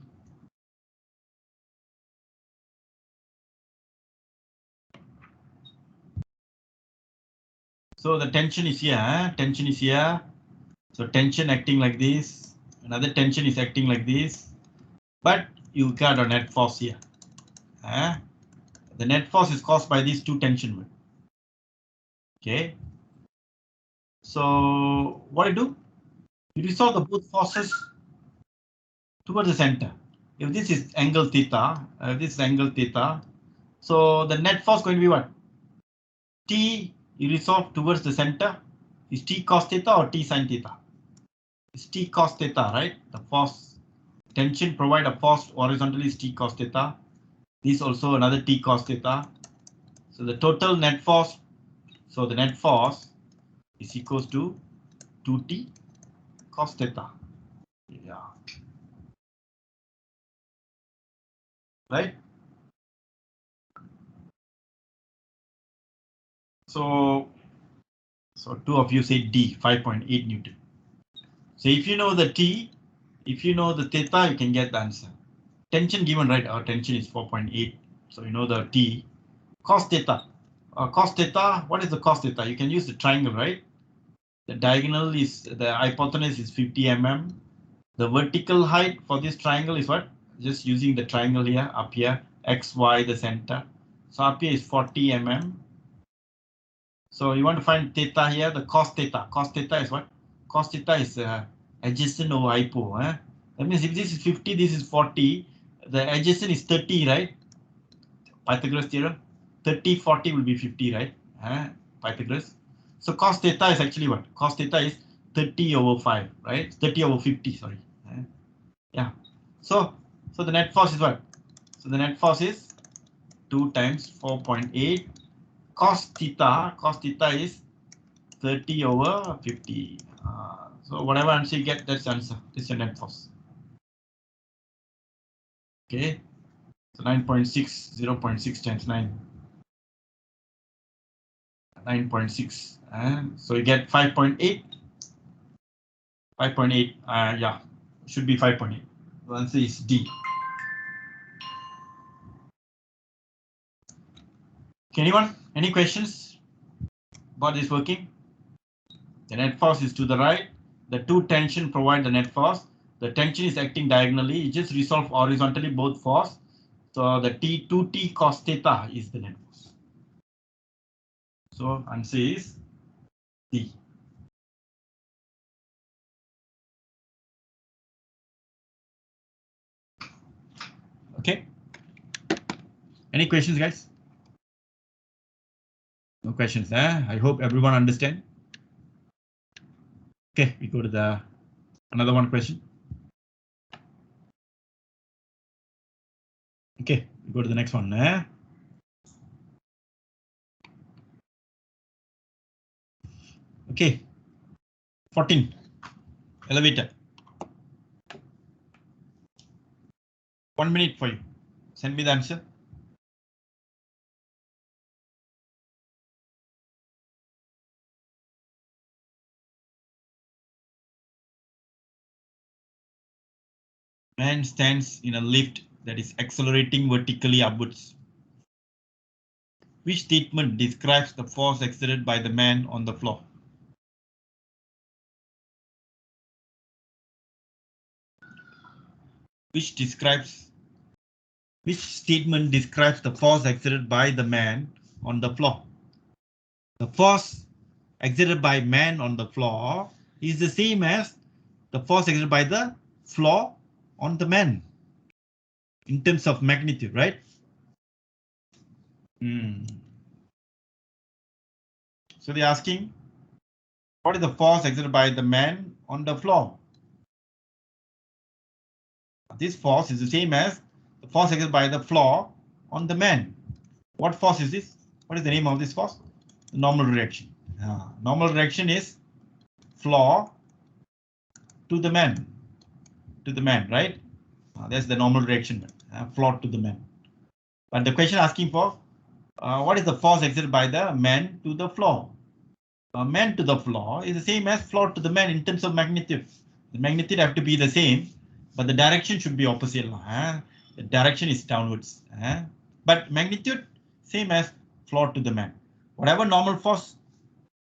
So the tension is here, tension is here. So tension acting like this, another tension is acting like this, but you got a net force here. The net force is caused by these two tension. Okay. So what do you do? You resolve the both forces towards the center. If this is angle theta, this is angle theta, so the net force going to be what? T you resolve towards the center is T cos theta or T sin theta? It's T cos theta, right? The force tension provide a force horizontally is T cos theta. This also another T cos theta. So the total net force, so the net force is equals to 2T cos theta. Yeah. Right? So two of you say D, 5.8 Newton. So if you know the T, if you know the theta, you can get the answer. Tension given, right? Our tension is 4.8. So you know the T. Cos theta. Cos theta, what is the cos theta? You can use the triangle, right? The diagonal is, the hypotenuse is 50 mm. The vertical height for this triangle is what? Just using the triangle here, up here, X, Y, the center. So up here is 40 mm. So you want to find theta here, the cos theta. Cos theta is what? Cos theta is adjacent over hypo. That means if this is 50, this is 40. The adjacent is 30, right? Pythagoras theorem. 30, 40 will be 50, right? Pythagoras. So cos theta is actually what? Cos theta is 30 over 5, right? 30 over 50, sorry. Yeah. So the net force is what? So the net force is 2 times 4.8. Cos theta is 30 over 50. So whatever answer you get, that's the answer. This is your net force. Okay. So 9.6, 0.6 times 9. 9.6. And so you get 5.8. 5.8. Yeah, should be 5.8. The answer is D. Anyone? Any questions about this working? The net force is to the right. The two tension provide the net force. The tension is acting diagonally. You just resolve horizontally both force. So the T2T cos theta is the net force. So answer is D. Okay. Any questions, guys? No questions, eh? I hope everyone understand. Okay, we go to the another one question. Okay, we go to the next one. Eh? Okay, 14, elevator. 1 minute for you. Send me the answer. Man stands in a lift that is accelerating vertically upwards. Which statement describes the force exerted by the man on the floor? Which statement describes the force exerted by the man on the floor? The force exerted by man on the floor is the same as the force exerted by the floor on the man in terms of magnitude, right? So they're asking, what is the force exerted by the man on the floor? This force is the same as the force exerted by the floor on the man. What force is this? What is the name of this force? The normal reaction. Normal reaction is floor to the man. To the man, right? That's the normal reaction. Floor to the man. But the question asking for what is the force exerted by the man to the floor? Man to the floor is the same as floor to the man in terms of magnitude. The magnitude have to be the same, but the direction should be opposite. The direction is downwards. But magnitude same as floor to the man. Whatever normal force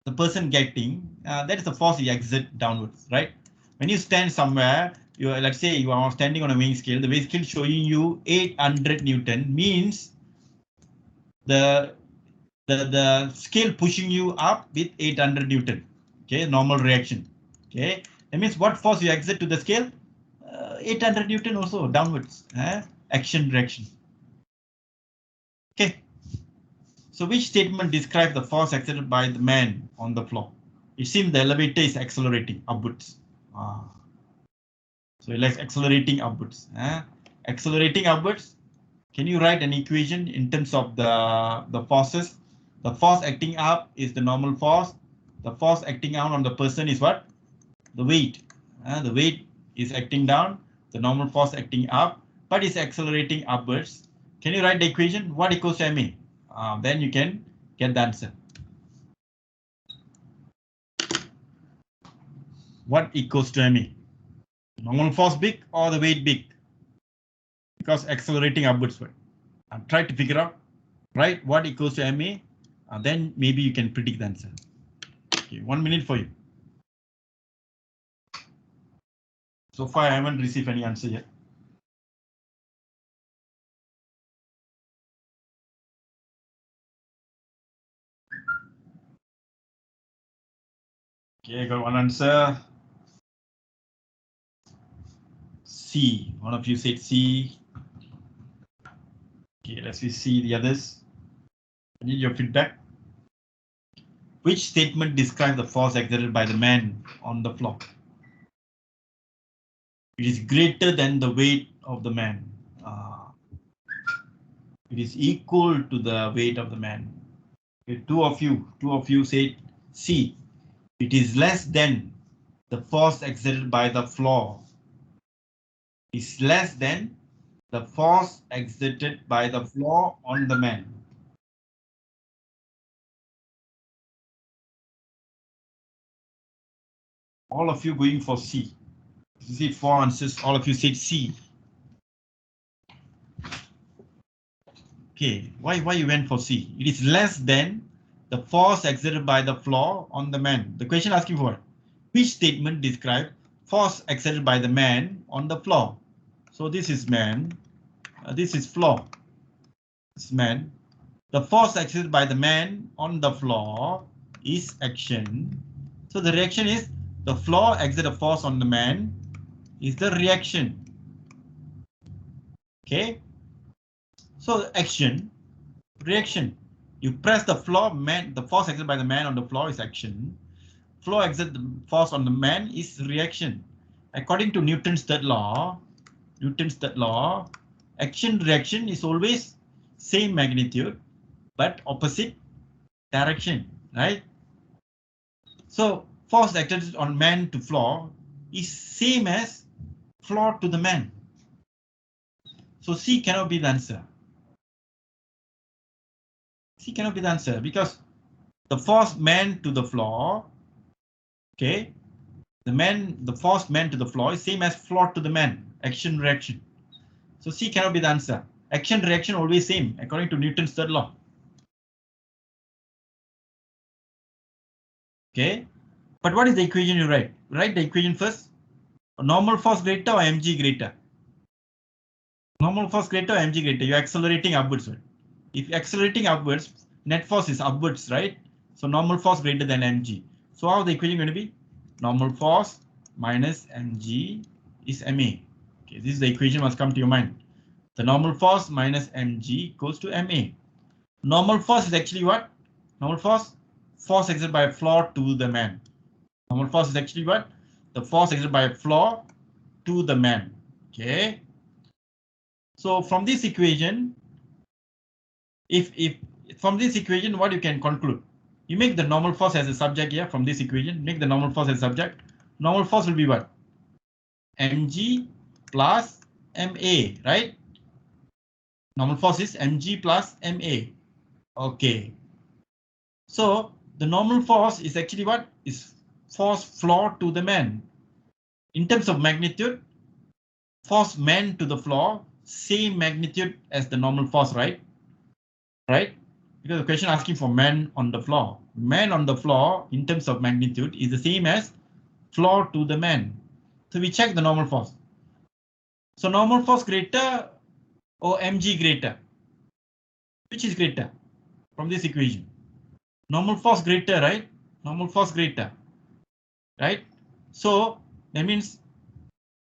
the person getting, that is the force you exert downwards, right? When you stand somewhere, let's say you are standing on a weighing scale. The weighing scale showing you 800 Newton means the scale pushing you up with 800 Newton. Okay, normal reaction. Okay, that means what force you exert to the scale? 800 Newton also downwards. Action reaction. Okay. So which statement describes the force exerted by the man on the floor? It seems the elevator is accelerating upwards. So it's accelerating upwards. Accelerating upwards. Can you write an equation in terms of the forces? The force acting up is the normal force. The force acting down on the person is what? The weight. The weight is acting down. The normal force acting up, but it's accelerating upwards. Can you write the equation? What equals to ma? Then you can get the answer. What equals to ma? Normal force big or the weight big? Because accelerating upwards. Try to figure out, right? What equals to ma? Then maybe you can predict the answer. Okay, 1 minute for you. So far, I haven't received any answer yet. Okay, I got one answer. C. One of you said C. Okay, let's see the others. I need your feedback. Which statement describes the force exerted by the man on the floor? It is greater than the weight of the man. It is equal to the weight of the man. Okay, two of you said C. It is less than the force exerted by the floor. Is less than the force exerted by the floor on the man. All of you going for C. You see 4 answers, all of you said C. Okay, why you went for C? It is less than the force exerted by the floor on the man. The question asking for which statement describes force exerted by the man on the floor? So this is man, this is floor. this man. The force exerted by the man on the floor is action. So the reaction is the floor exert a force on the man is the reaction. Okay. So action, reaction. You press the floor, the force exerted by the man on the floor is action. Floor exert the force on the man is reaction. According to Newton's third law, action reaction is always same magnitude but opposite direction, right? So force exerted on man to floor is same as floor to the man. So C cannot be the answer. C cannot be the answer because the force man to the floor, okay, the force man to the floor is same as floor to the man, action reaction. So C cannot be the answer. Action reaction always same according to Newton's third law. Okay, but what is the equation you write? Write the equation first. Normal force greater or mg greater? Normal force greater or mg greater? You're accelerating upwards. Right? If accelerating upwards, net force is upwards, right? So normal force greater than mg. So how the equation going to be? Normal force minus mg is ma. Okay, this is the equation must come to your mind. The normal force minus mg equals to ma. Normal force is actually what? Normal force exerted by a floor to the man. Normal force is actually what? The force exerted by a floor to the man. Okay. So from this equation, if from this equation, what you can conclude? You make the normal force as a subject here from this equation. Make the normal force as a subject. Normal force will be what? Mg plus ma, right? Normal force is mg plus ma. Okay. So the normal force is actually what? Is force floor to the man. In terms of magnitude, force man to the floor, same magnitude as the normal force, right? Right? Because the question asking for man on the floor. Man on the floor in terms of magnitude is the same as floor to the man. So we check the normal force. So normal force greater or mg greater? Which is greater from this equation? Normal force greater, right? Normal force greater, right? So that means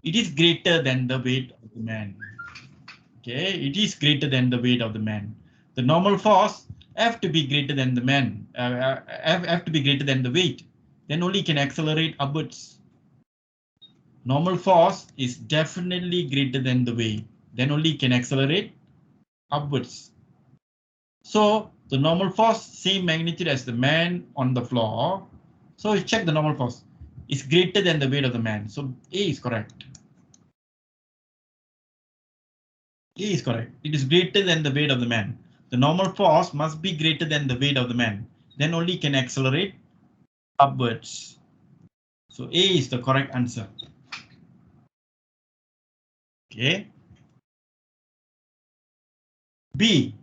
it is greater than the weight of the man. Okay, it is greater than the weight of the man. The normal force have to be greater than the man, have to be greater than the weight. Then only can accelerate upwards. Normal force is definitely greater than the weight. Then only can accelerate upwards. So the normal force, same magnitude as the man on the floor. So you check the normal force. It's greater than the weight of the man. So A is correct. A is correct. It is greater than the weight of the man. The normal force must be greater than the weight of the man. Then only can accelerate upwards. So A is the correct answer. Okay. B.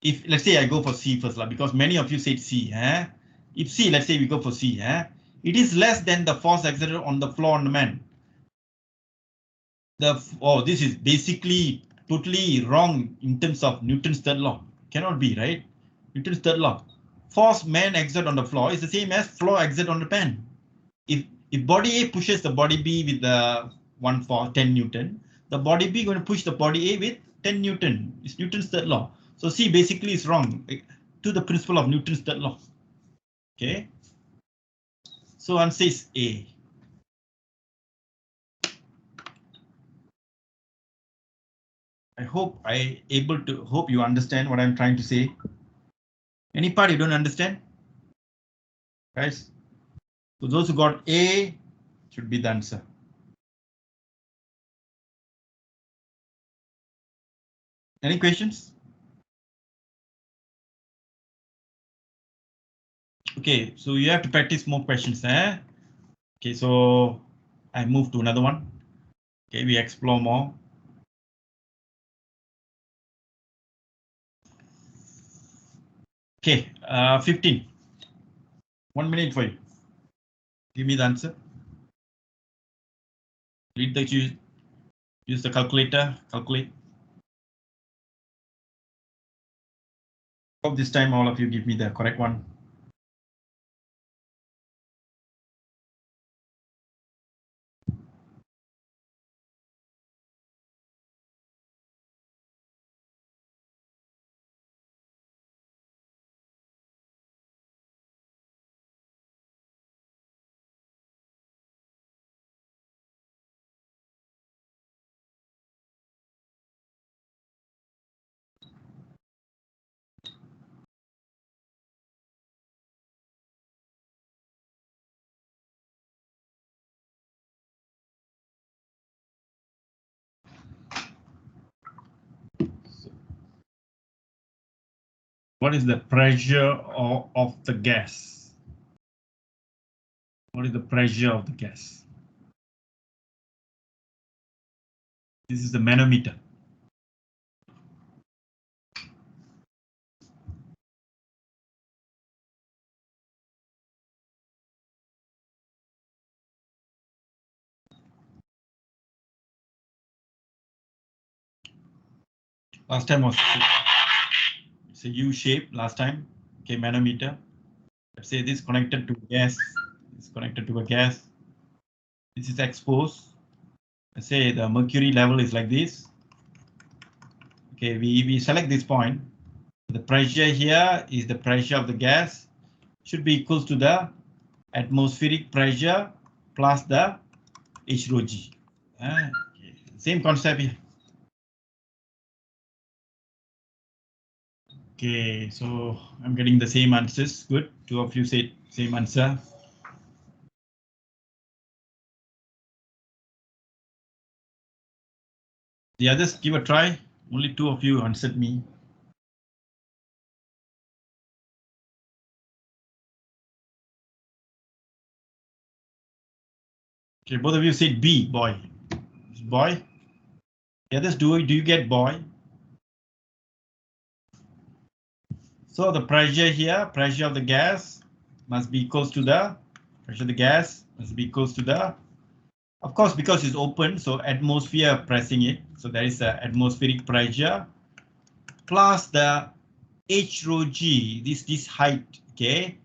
If let's say I go for C first, because many of you said C. If C, let's say we go for C. It is less than the force exerted on the floor on the man. This is basically totally wrong in terms of Newton's third law. Cannot be, right? Newton's third law. Force man exert on the floor is the same as floor exert on the pan. If body A pushes the body B with the 10 Newton, the body B going to push the body A with 10 Newton. It's Newton's third law. So C basically is wrong to the principle of Newton's third law. Okay. So answer is A. I hope hope you understand what I'm trying to say. Any part you don't understand? Guys, so those who got A should be the answer. Any questions? Okay, so you have to practice more questions. Okay, so I move to another one. Okay, we explore more. Okay, 15. 1 minute for you. Give me the answer. Read the Use the calculator, calculate. Hope this time all of you give me the correct one. What is the pressure of the gas? What is the pressure of the gas? This is the manometer. Last time was it's a U shape last time. Okay, manometer. Let's say this connected to gas. It's connected to a gas. This is exposed. Let's say the mercury level is like this. Okay, we select this point. The pressure here is the pressure of the gas. Should be equals to the atmospheric pressure plus the H rho G. Same concept here. Okay, so I'm getting the same answers. Good. Two of you said same answer. The others give a try. Only two of you answered me. Okay, both of you said B, boy. Boy. The others, do you get boy? So the pressure here, pressure of the gas must be equals to the pressure of the gas must be equals to the, of course, because it's open, so atmosphere pressing it. So there is a atmospheric pressure plus the H rho G, this height, okay?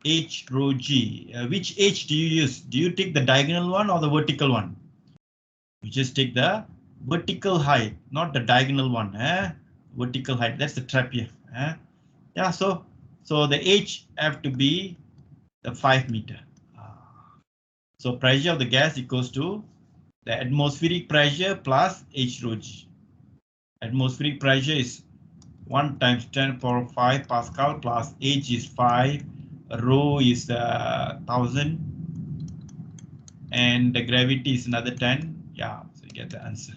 H rho G. Which H do you use? Do you take the diagonal one or the vertical one? You just take the vertical height, not the diagonal one. Vertical height, that's the trap here. Yeah, so the H have to be the 5 meter. So pressure of the gas equals to the atmospheric pressure plus H rho G. Atmospheric pressure is 1 times 10 power 5 Pascal plus H is 5, rho is 1000, and the gravity is another 10. Yeah, so you get the answer.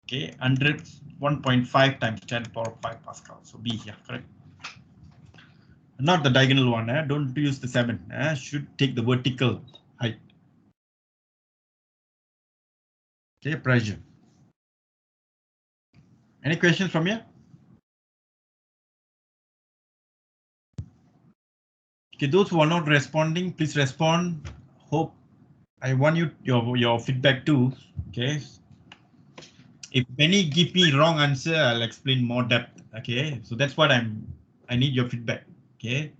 Okay, 1.5 times 10 power 5 Pascal. So B here, correct? Not the diagonal one. Don't use the 7. Should take the vertical height. Okay, pressure. Any questions from here? Okay, those who are not responding, please respond. Hope I want your feedback too. Okay. If many give me wrong answer, I'll explain more depth. Okay, so that's what I need your feedback. Okay.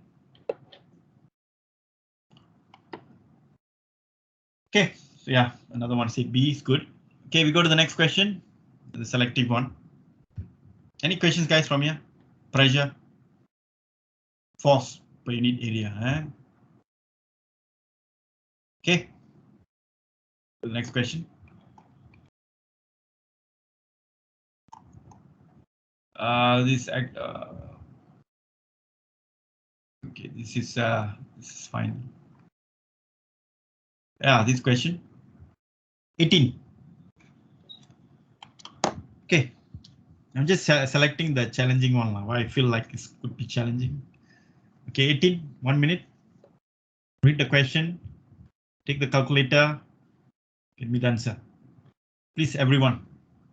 Okay, so yeah, another one said B is good. Okay, we go to the next question, the selective one. Any questions, guys, from here? Pressure, force per unit area. Okay. The next question. Okay, this is fine. Yeah, this question. 18. Okay. I'm just selecting the challenging one now. I feel like this could be challenging. Okay, 18, 1 minute. Read the question, take the calculator, give me the answer. Please, everyone,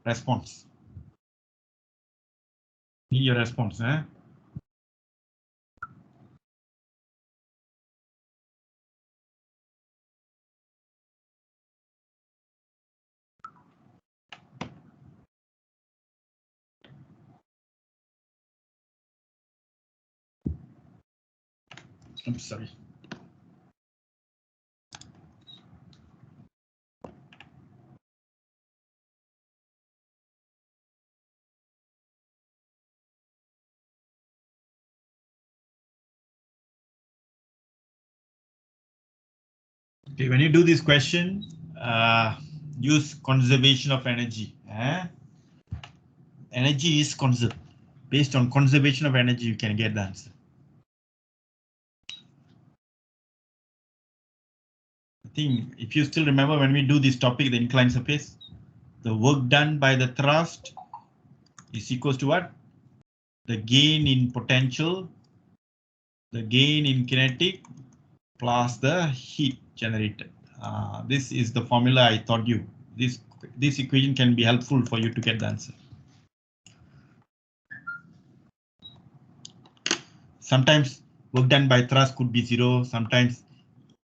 response. Need your response. I'm sorry. Okay, when you do this question, use conservation of energy. Energy is conserved. Based on conservation of energy, you can get the answer. I think if you still remember when we do this topic, the inclined surface, the work done by the thrust is equals to what? The gain in potential, the gain in kinetic, plus the heat generated. This is the formula I taught you. This equation can be helpful for you to get the answer. Sometimes work done by thrust could be 0. Sometimes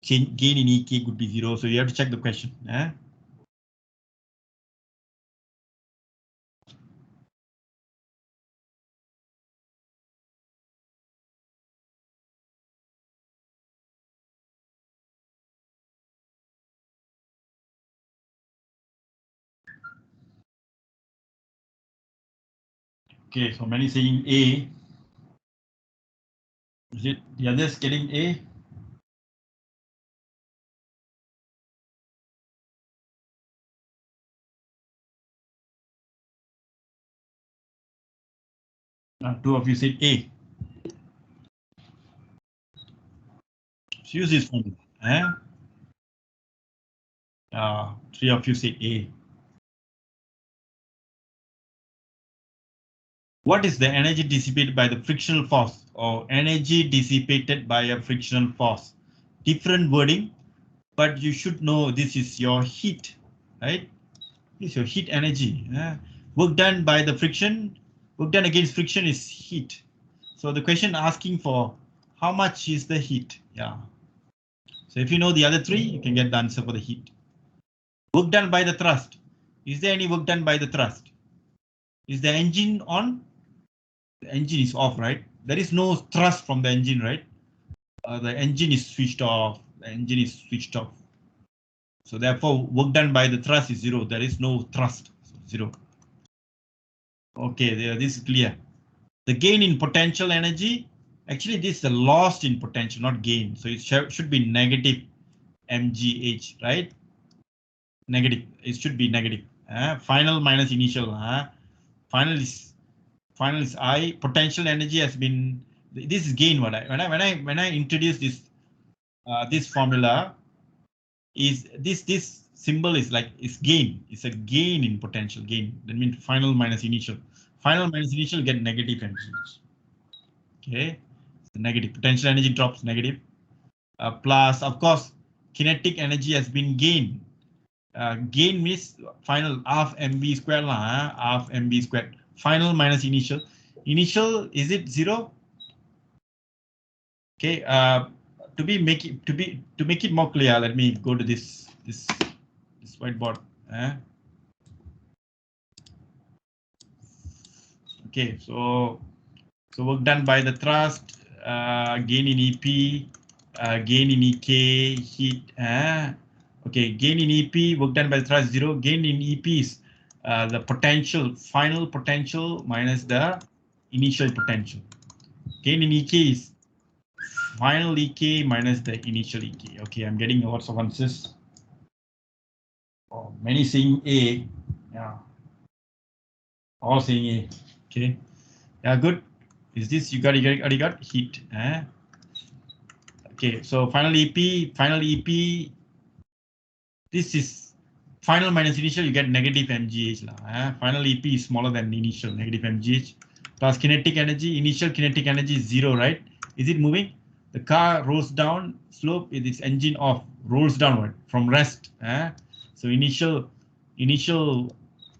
gain in EK could be 0. So you have to check the question. Okay, so many saying A. Is it the others getting A? Two of you said A. So use this formula. Three of you said A. What is the energy dissipated by the frictional force or energy dissipated by a frictional force? Different wording, but you should know this is your heat, right? This is your heat energy. Work done by the friction, work done against friction is heat. So the question asking for how much is the heat? Yeah. So if you know the other three, you can get the answer for the heat. Work done by the thrust. Is there any work done by the thrust? Is the engine on? The engine is off, right? There is no thrust from the engine, right? The engine is switched off. The engine is switched off. So therefore, work done by the thrust is 0. There is no thrust, so 0. Okay, this is clear. The gain in potential energy, actually this is a loss in potential, not gain. So it should be negative mgh, right? Negative, it should be negative. Final minus initial. Final is I. Potential energy has been, this is gain. When I introduce this this formula, is this symbol is like it's gain. It's a gain in potential gain. That means final minus initial. Final minus initial get negative mgh. Okay, so negative potential energy drops negative. Plus, of course, kinetic energy has been gained. Gain means final half mv squared, half mv squared. Final minus initial. Initial, is it 0? Okay. To make it more clear, let me go to this whiteboard. Okay. So work done by the thrust, gain in EP, gain in EK, heat. Okay, gain in EP, work done by the thrust 0. Gain in EP is the potential, final potential minus the initial potential. Gain in EK is final EK minus the initial EK. Okay, I'm getting lots of answers. Oh, many saying A. Yeah. All saying A. Okay. Yeah, good. Is this you already got heat? Okay, so final EP. This is final minus initial, you get negative mgh. Final EP is smaller than initial, negative mgh. Plus kinetic energy, initial kinetic energy is 0, right? Is it moving? The car rolls down slope, it is engine off, rolls downward from rest. So initial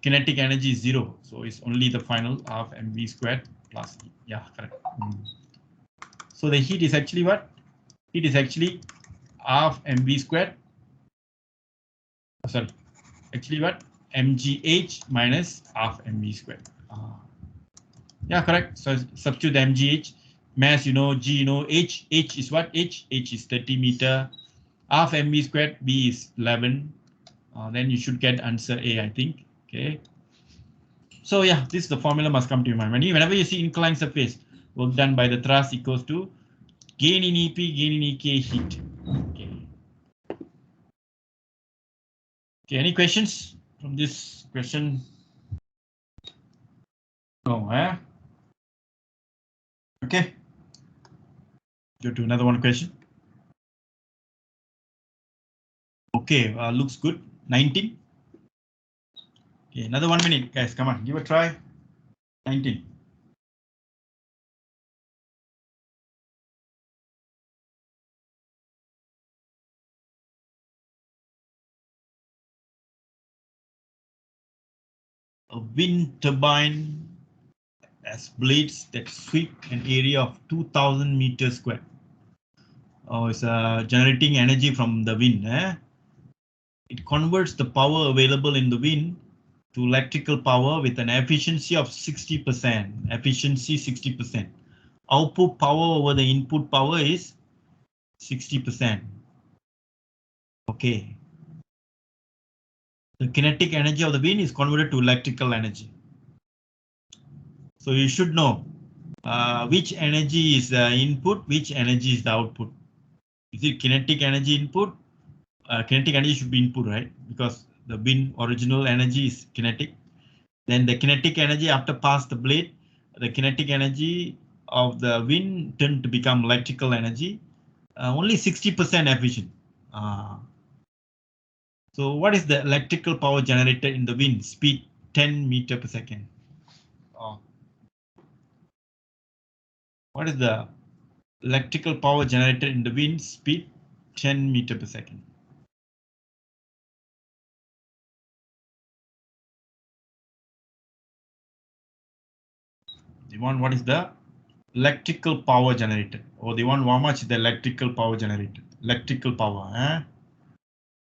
kinetic energy is 0. So it's only the final of mv squared plus, yeah, correct. So the heat is actually what? Heat is actually half mv squared. Sorry, actually what? Mgh minus half mv squared. Yeah, correct. So substitute the mgh. mass, you know, G, you know, H is what? H is 30 meter. Half mv squared, B is 11. Then you should get answer A, I think. Okay. So yeah, this is the formula must come to your mind. Whenever you see inclined surface, work done by the thrust equals to gain in EP, gain in EK, heat. Okay. Okay, any questions from this question? No, eh? Okay. Go to another one question. Okay, looks good. 19. Okay, another 1 minute, guys. Come on, give a try. 19. A wind turbine has blades that sweep an area of 2000 meters square. Oh, it's generating energy from the wind. It converts the power available in the wind to electrical power with an efficiency of 60%. Efficiency 60%. Output power over the input power is 60%. Okay. The kinetic energy of the wind is converted to electrical energy. So you should know which energy is the input, which energy is the output. Is it kinetic energy input? Kinetic energy should be input, right? Because the wind original energy is kinetic. Then the kinetic energy after pass the blade, the kinetic energy of the wind tend to become electrical energy. Only 60% efficient. So what is the electrical power generated in the wind? Speed 10 meter per second. What is the electrical power generated in the wind? Speed 10 meter per second. They want what is the electrical power generated, or they want how much the electrical power generated. Electrical power.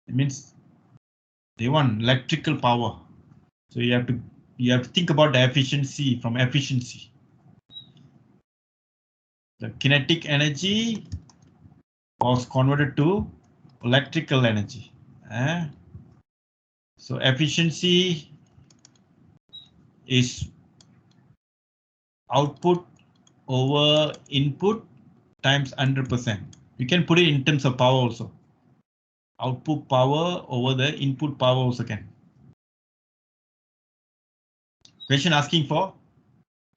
It means they want electrical power. So you have to think about the efficiency from efficiency. The kinetic energy was converted to electrical energy. So efficiency is output over input times 100%. You can put it in terms of power also. Output power over the input power also can. Question asking for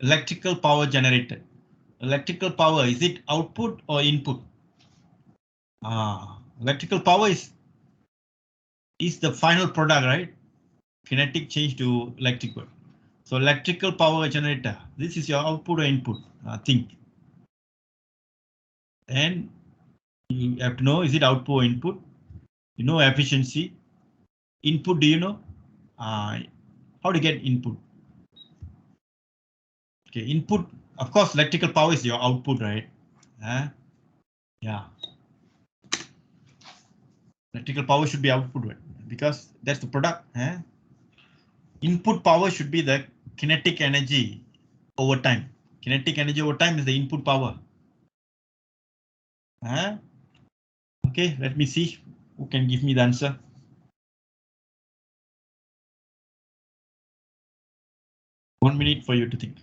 electrical power generated. Electrical power, is it output or input? Electrical power is the final product, right? Kinetic change to electrical. So electrical power generator, this is your output or input, think. And you have to know, is it output or input? You know efficiency. Input, do you know? How to get input? Okay, input, of course, electrical power is your output, right? Yeah. Electrical power should be output, right? Because that's the product. Input power should be the kinetic energy over time. Kinetic energy over time is the input power. Okay, let me see who can give me the answer. One minute for you to think.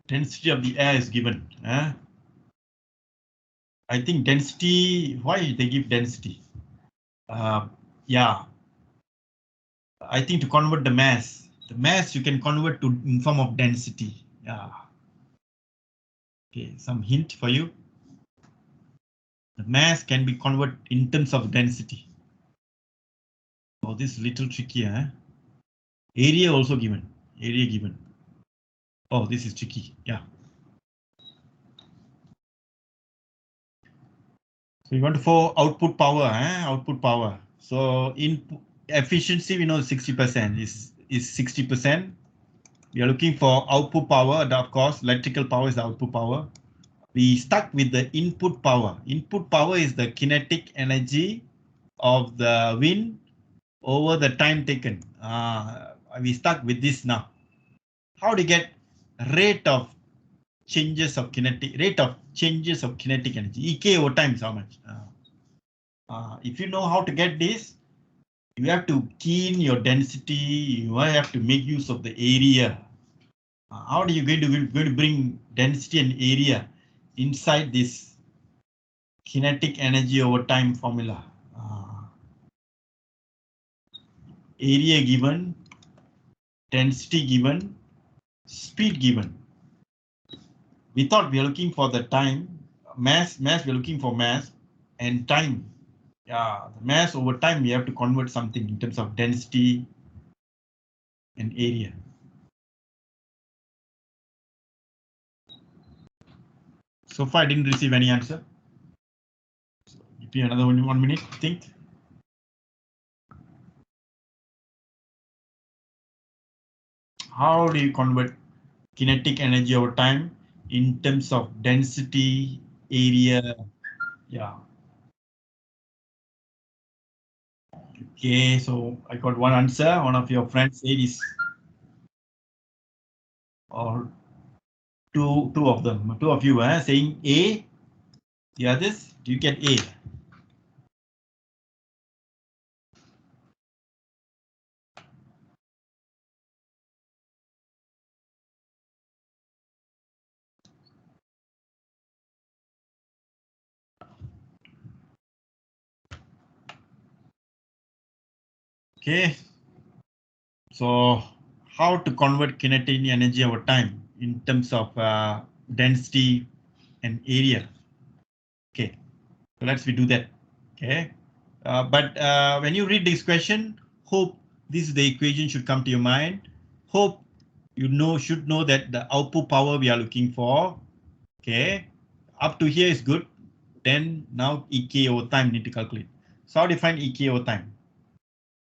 Density of the air is given. I think density, why they give density? Yeah. I think to convert the mass you can convert to in form of density. Yeah. Okay, some hint for you. The mass can be converted in terms of density. Oh, this is a little tricky, Area also given. Area given. Oh, this is tricky. Yeah. So you want for output power, output power. So in efficiency, we know 60% is 60%. We are looking for output power. And of course, electrical power is the output power. We stuck with the input power. Input power is the kinetic energy of the wind over the time taken. We stuck with this now. How to get rate of changes of kinetic energy? EK over time is how much? If you know how to get this, you have to key in your density. You have to make use of the area. How are you going to bring density and area inside this kinetic energy over time formula? Area given, density given, speed given. We thought we are looking for the time, mass, we're looking for mass and time. Yeah, the mass over time, we have to convert something in terms of density and area. So far, I didn't receive any answer. So give me another 1 minute, think. How do you convert kinetic energy over time in terms of density, area? Yeah. Okay, so I got one answer. One of your friends said is, or two of them, two of you, saying A. The others, do you get A? Okay. So how to convert kinetic energy over time in terms of density and area? Okay, so let's do that. Okay, but when you read this question, hope this is the equation should come to your mind. Hope you should know that the output power we are looking for. Okay, up to here is good. Then now EK over time need to calculate. So how do you find EK over time?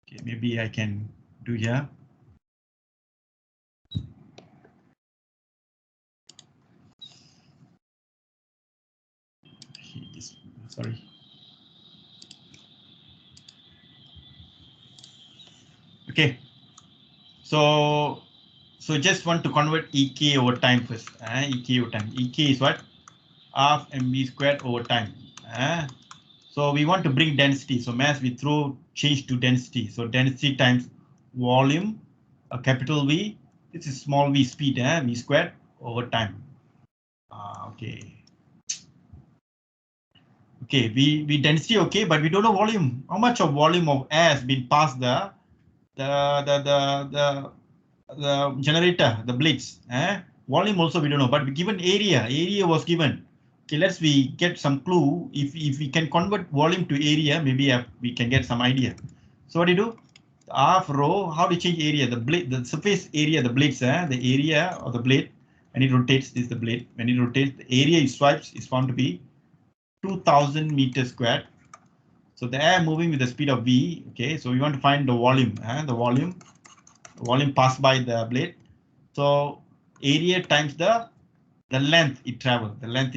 Okay, maybe I can do here. Sorry. Okay, so just want to convert EK over time first. EK over time. EK is what? Half mv squared over time. So we want to bring density. So mass we change to density. So density times volume, a capital V. This is small v speed, v squared over time. Okay. Okay, we density okay, but we don't know volume. How much of volume of air has been past the generator, the blades? Volume also we don't know, but we given area. Area was given. Okay, let's get some clue. If we can convert volume to area, maybe we can get some idea. So what do you do? Half rho. How do you change area? The blade, the surface area, the blades, the area of the blade. When it rotates, this is the blade. When it rotates, the area it swipes is found to be 2000 meters squared. So the air moving with the speed of v. Okay, so we want to find the volume. The volume passed by the blade. So area times the length it traveled. Let's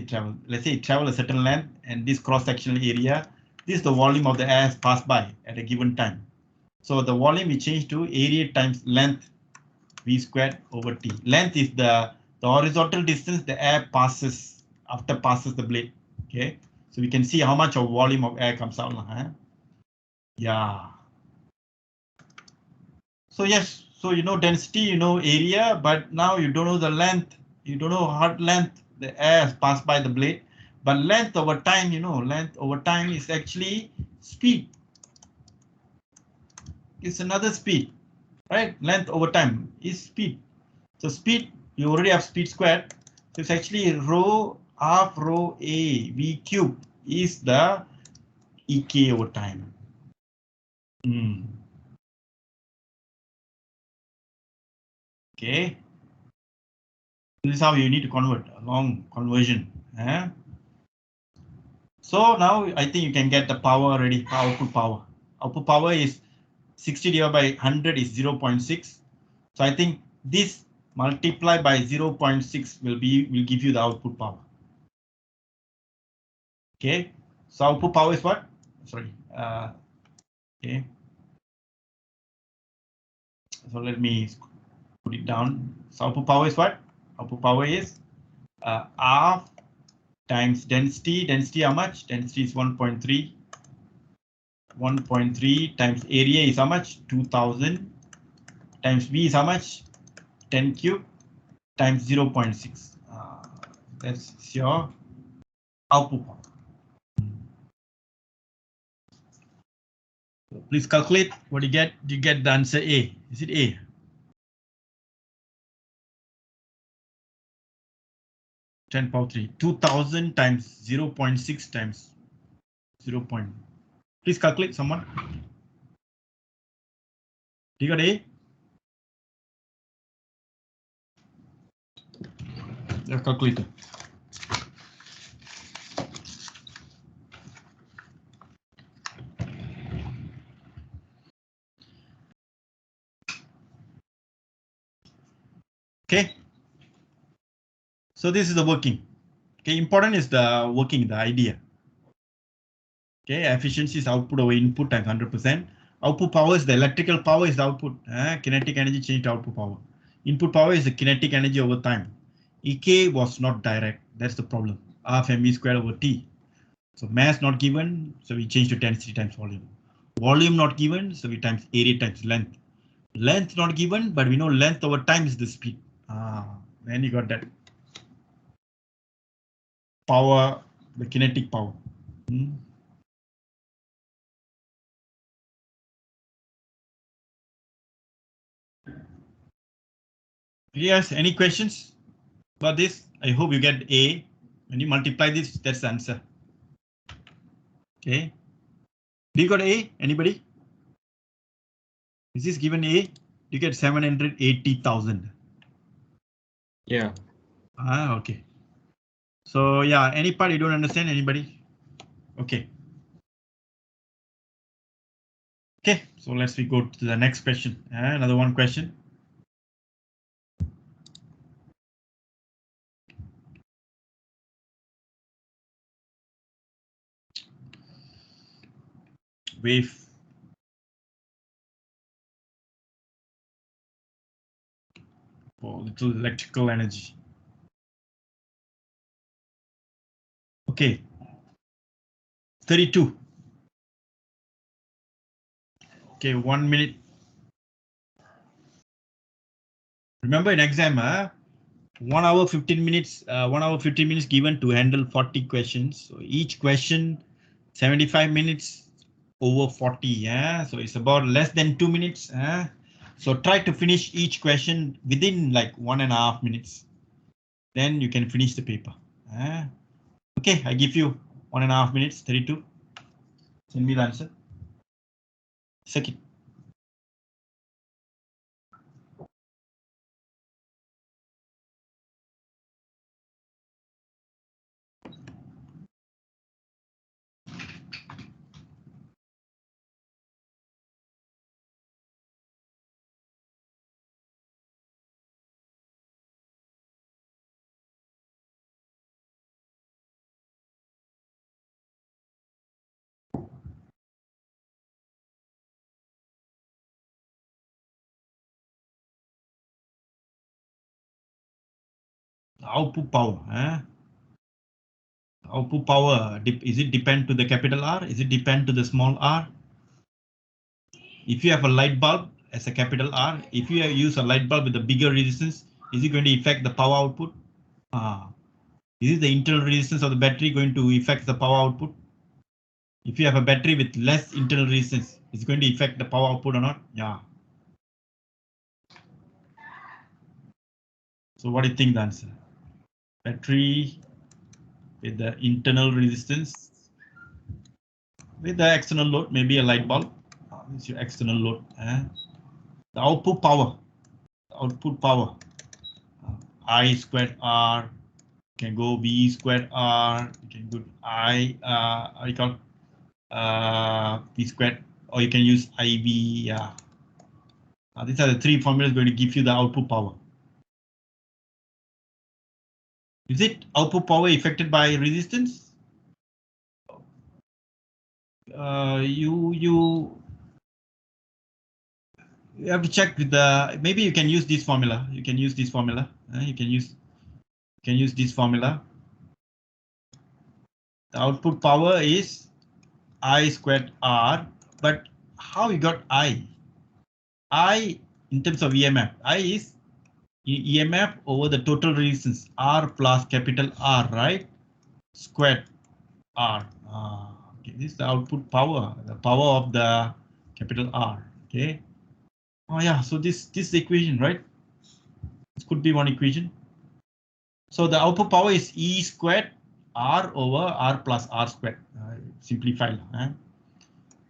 say it traveled a certain length, and this cross-sectional area. This is the volume of the air passed by at a given time. So the volume we change to area times length v squared over t. Length is the horizontal distance the air passes after passes the blade. Okay, so we can see how much of volume of air comes out. Yeah. So yes, so you know density, you know area, but now you don't know the length. You don't know what length the air has passed by the blade. But length over time, length over time is actually speed. It's another speed, right? Length over time is speed. So speed, you already have speed squared. So it's actually rho half rho a v cube is the EK over time. Okay. This is how you need to convert a long conversion. So now I think you can get the power already. Output power. Output power is 60 divided by 100 is 0.6. So I think this multiplied by 0.6 will give you the output power. Okay. So output power is what? Sorry. Okay. So let me put it down. So output power is what? Output power is R times density. Density how much? Density is 1.3. 1.3 times area is how much? 2000 times V is how much? 10 cube times 0.6. That's your output power. So please calculate what you get. You get the answer A. Is it A? Ten power 3. 2000 times 0.6 times 0. Please calculate someone. You got A? Your calculator. Okay. So this is the working. Okay, important is the working, the idea. Okay, efficiency is output over input times 100%. Output power is the electrical power is the output. Kinetic energy changed to output power. Input power is the kinetic energy over time. EK was not direct. That's the problem. Half mv squared over T. So mass not given, so we change to density times volume. Volume not given, so we times area times length. Length not given, but we know length over time is the speed. Then you got that. Power, the kinetic power. Yes, any questions about this? I hope you get A. When you multiply this, that's the answer. Okay. Do you got A? Anybody? Is this given A? You get 780,000. Yeah. Okay. So yeah, any part you don't understand, anybody? Okay. Okay, so let's go to the next question. Another one question. Wave. For little electrical energy. Okay. 32. Okay, 1 minute. Remember in exam, 1 hour 15 minutes, 1 hour 15 minutes given to handle 40 questions. So each question 75 minutes over 40. Yeah, so it's about less than 2 minutes. So try to finish each question within like 1.5 minutes. Then you can finish the paper. Okay, I give you 1.5 minutes. 32. Send me the answer. Second. Output power. Output power, is it depend to the capital R? Is it depend to the small r? If you have a light bulb as a capital R, if you use a light bulb with a bigger resistance, is it going to affect the power output? Is it the internal resistance of the battery going to affect the power output? If you have a battery with less internal resistance, is it going to affect the power output or not? Yeah. So what do you think the answer? Battery with the internal resistance, with the external load, maybe a light bulb. This is your external load. The output power. output power. I squared R can go V squared R. You can go I call V squared, or you can use IV. Yeah. These are the three formulas going to give you the output power. Is it output power affected by resistance? You have to check with the, maybe you can use this formula. You can use this formula. You can use this formula. The output power is I squared R, but how you got I? I in terms of EMF, I is EMF over the total resistance R plus capital R, right? Squared R. Okay, this is the output power, the power of the capital R. Okay. Oh yeah, so this equation, right? This could be one equation. So the output power is E squared R over R plus R squared. Simplified.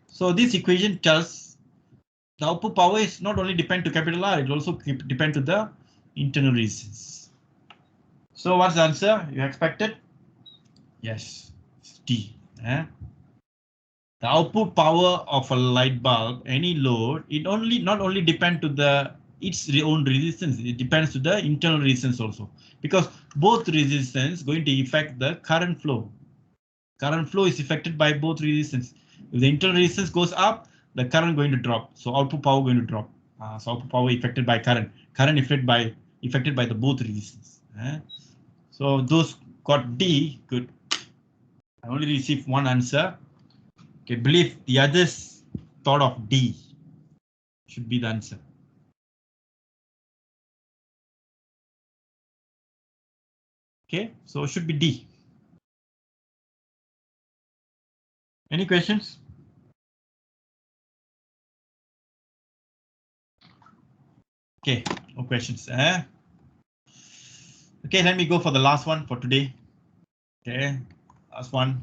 So this equation tells the output power is not only depend to capital R, it also depend to the internal resistance. So what's the answer you expected? Yes, D. The output power of a light bulb, any load, it not only depend to its own resistance, it depends to the internal resistance also, because both resistance going to affect the current flow. Current flow is affected by both resistance. If the internal resistance goes up, the current going to drop, so output power going to drop. So output power affected by current affected by the both resistance. So those got D, good. I only received one answer. Okay, believe the others thought of D should be the answer. Okay, so it should be D. Any questions? Okay, no questions. Okay, let me go for the last one for today. Okay, last one.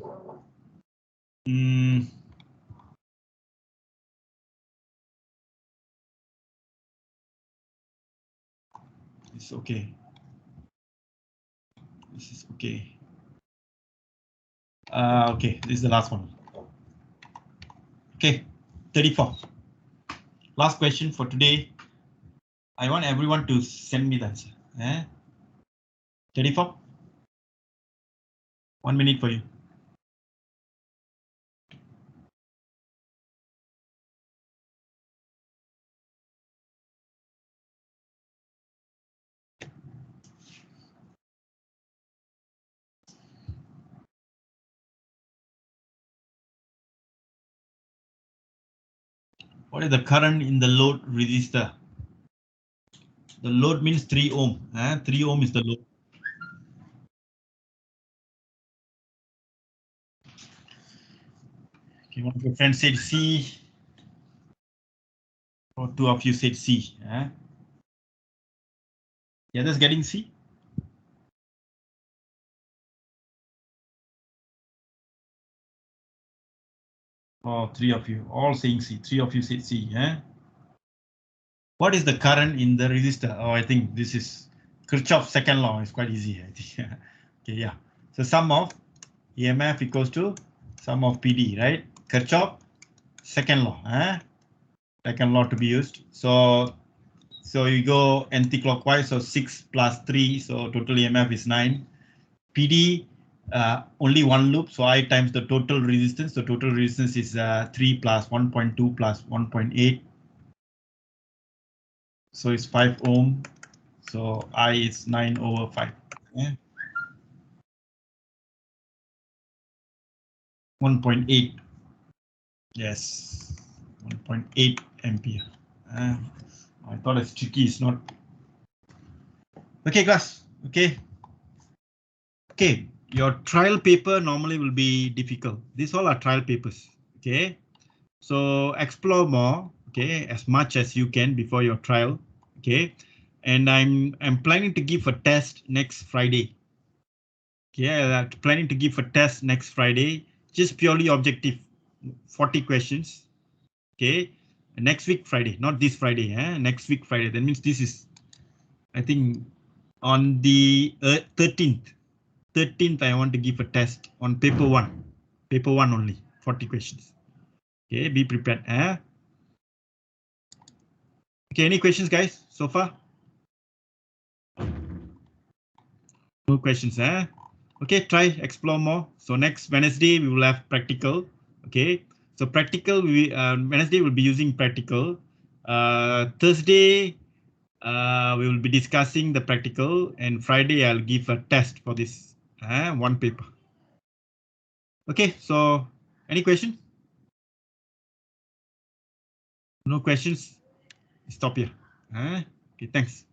It's okay. This is okay. Okay, this is the last one. Okay, 34. Last question for today. I want everyone to send me the answer. 34. 1 minute for you. What is the current in the load resistor? The load means 3 ohm. 3 ohm is the load. Okay, one of your friends said C. Or two of you said C. The others getting C? Oh, 3 of you all saying C. 3 of you said C. What is the current in the resistor? Oh, I think this is Kirchhoff's second law. It's quite easy, I think. Okay, yeah. So sum of EMF equals to sum of PD, right? Kirchhoff second law. Second law to be used. So you go anti-clockwise. So 6 plus 3. So total EMF is 9. PD only one loop. So I times the total resistance. So total resistance is 3 plus 1.2 plus 1.8. So it's 5 ohm. So I is 9 over 5. 1.8. Yes, 1.8 ampere. I thought it's tricky. It's not. Okay, class. Okay. Okay. Your trial paper normally will be difficult. These all are trial papers. Okay. So explore more. Okay, as much as you can before your trial. Okay. And I'm planning to give a test next Friday. Okay, I'm planning to give a test next Friday. Just purely objective, 40 questions. Okay, next week Friday, not this Friday. Next week Friday. That means this is I think on the 13th, I want to give a test on paper one only, 40 questions. Okay, be prepared. Okay, any questions, guys, so far? No questions, Okay, try explore more. So next Wednesday we will have practical. Okay, so practical, Wednesday we'll be using practical. Thursday we will be discussing the practical, and Friday I'll give a test for this one paper. Okay, so any question? No questions? Stop here. Okay, thanks.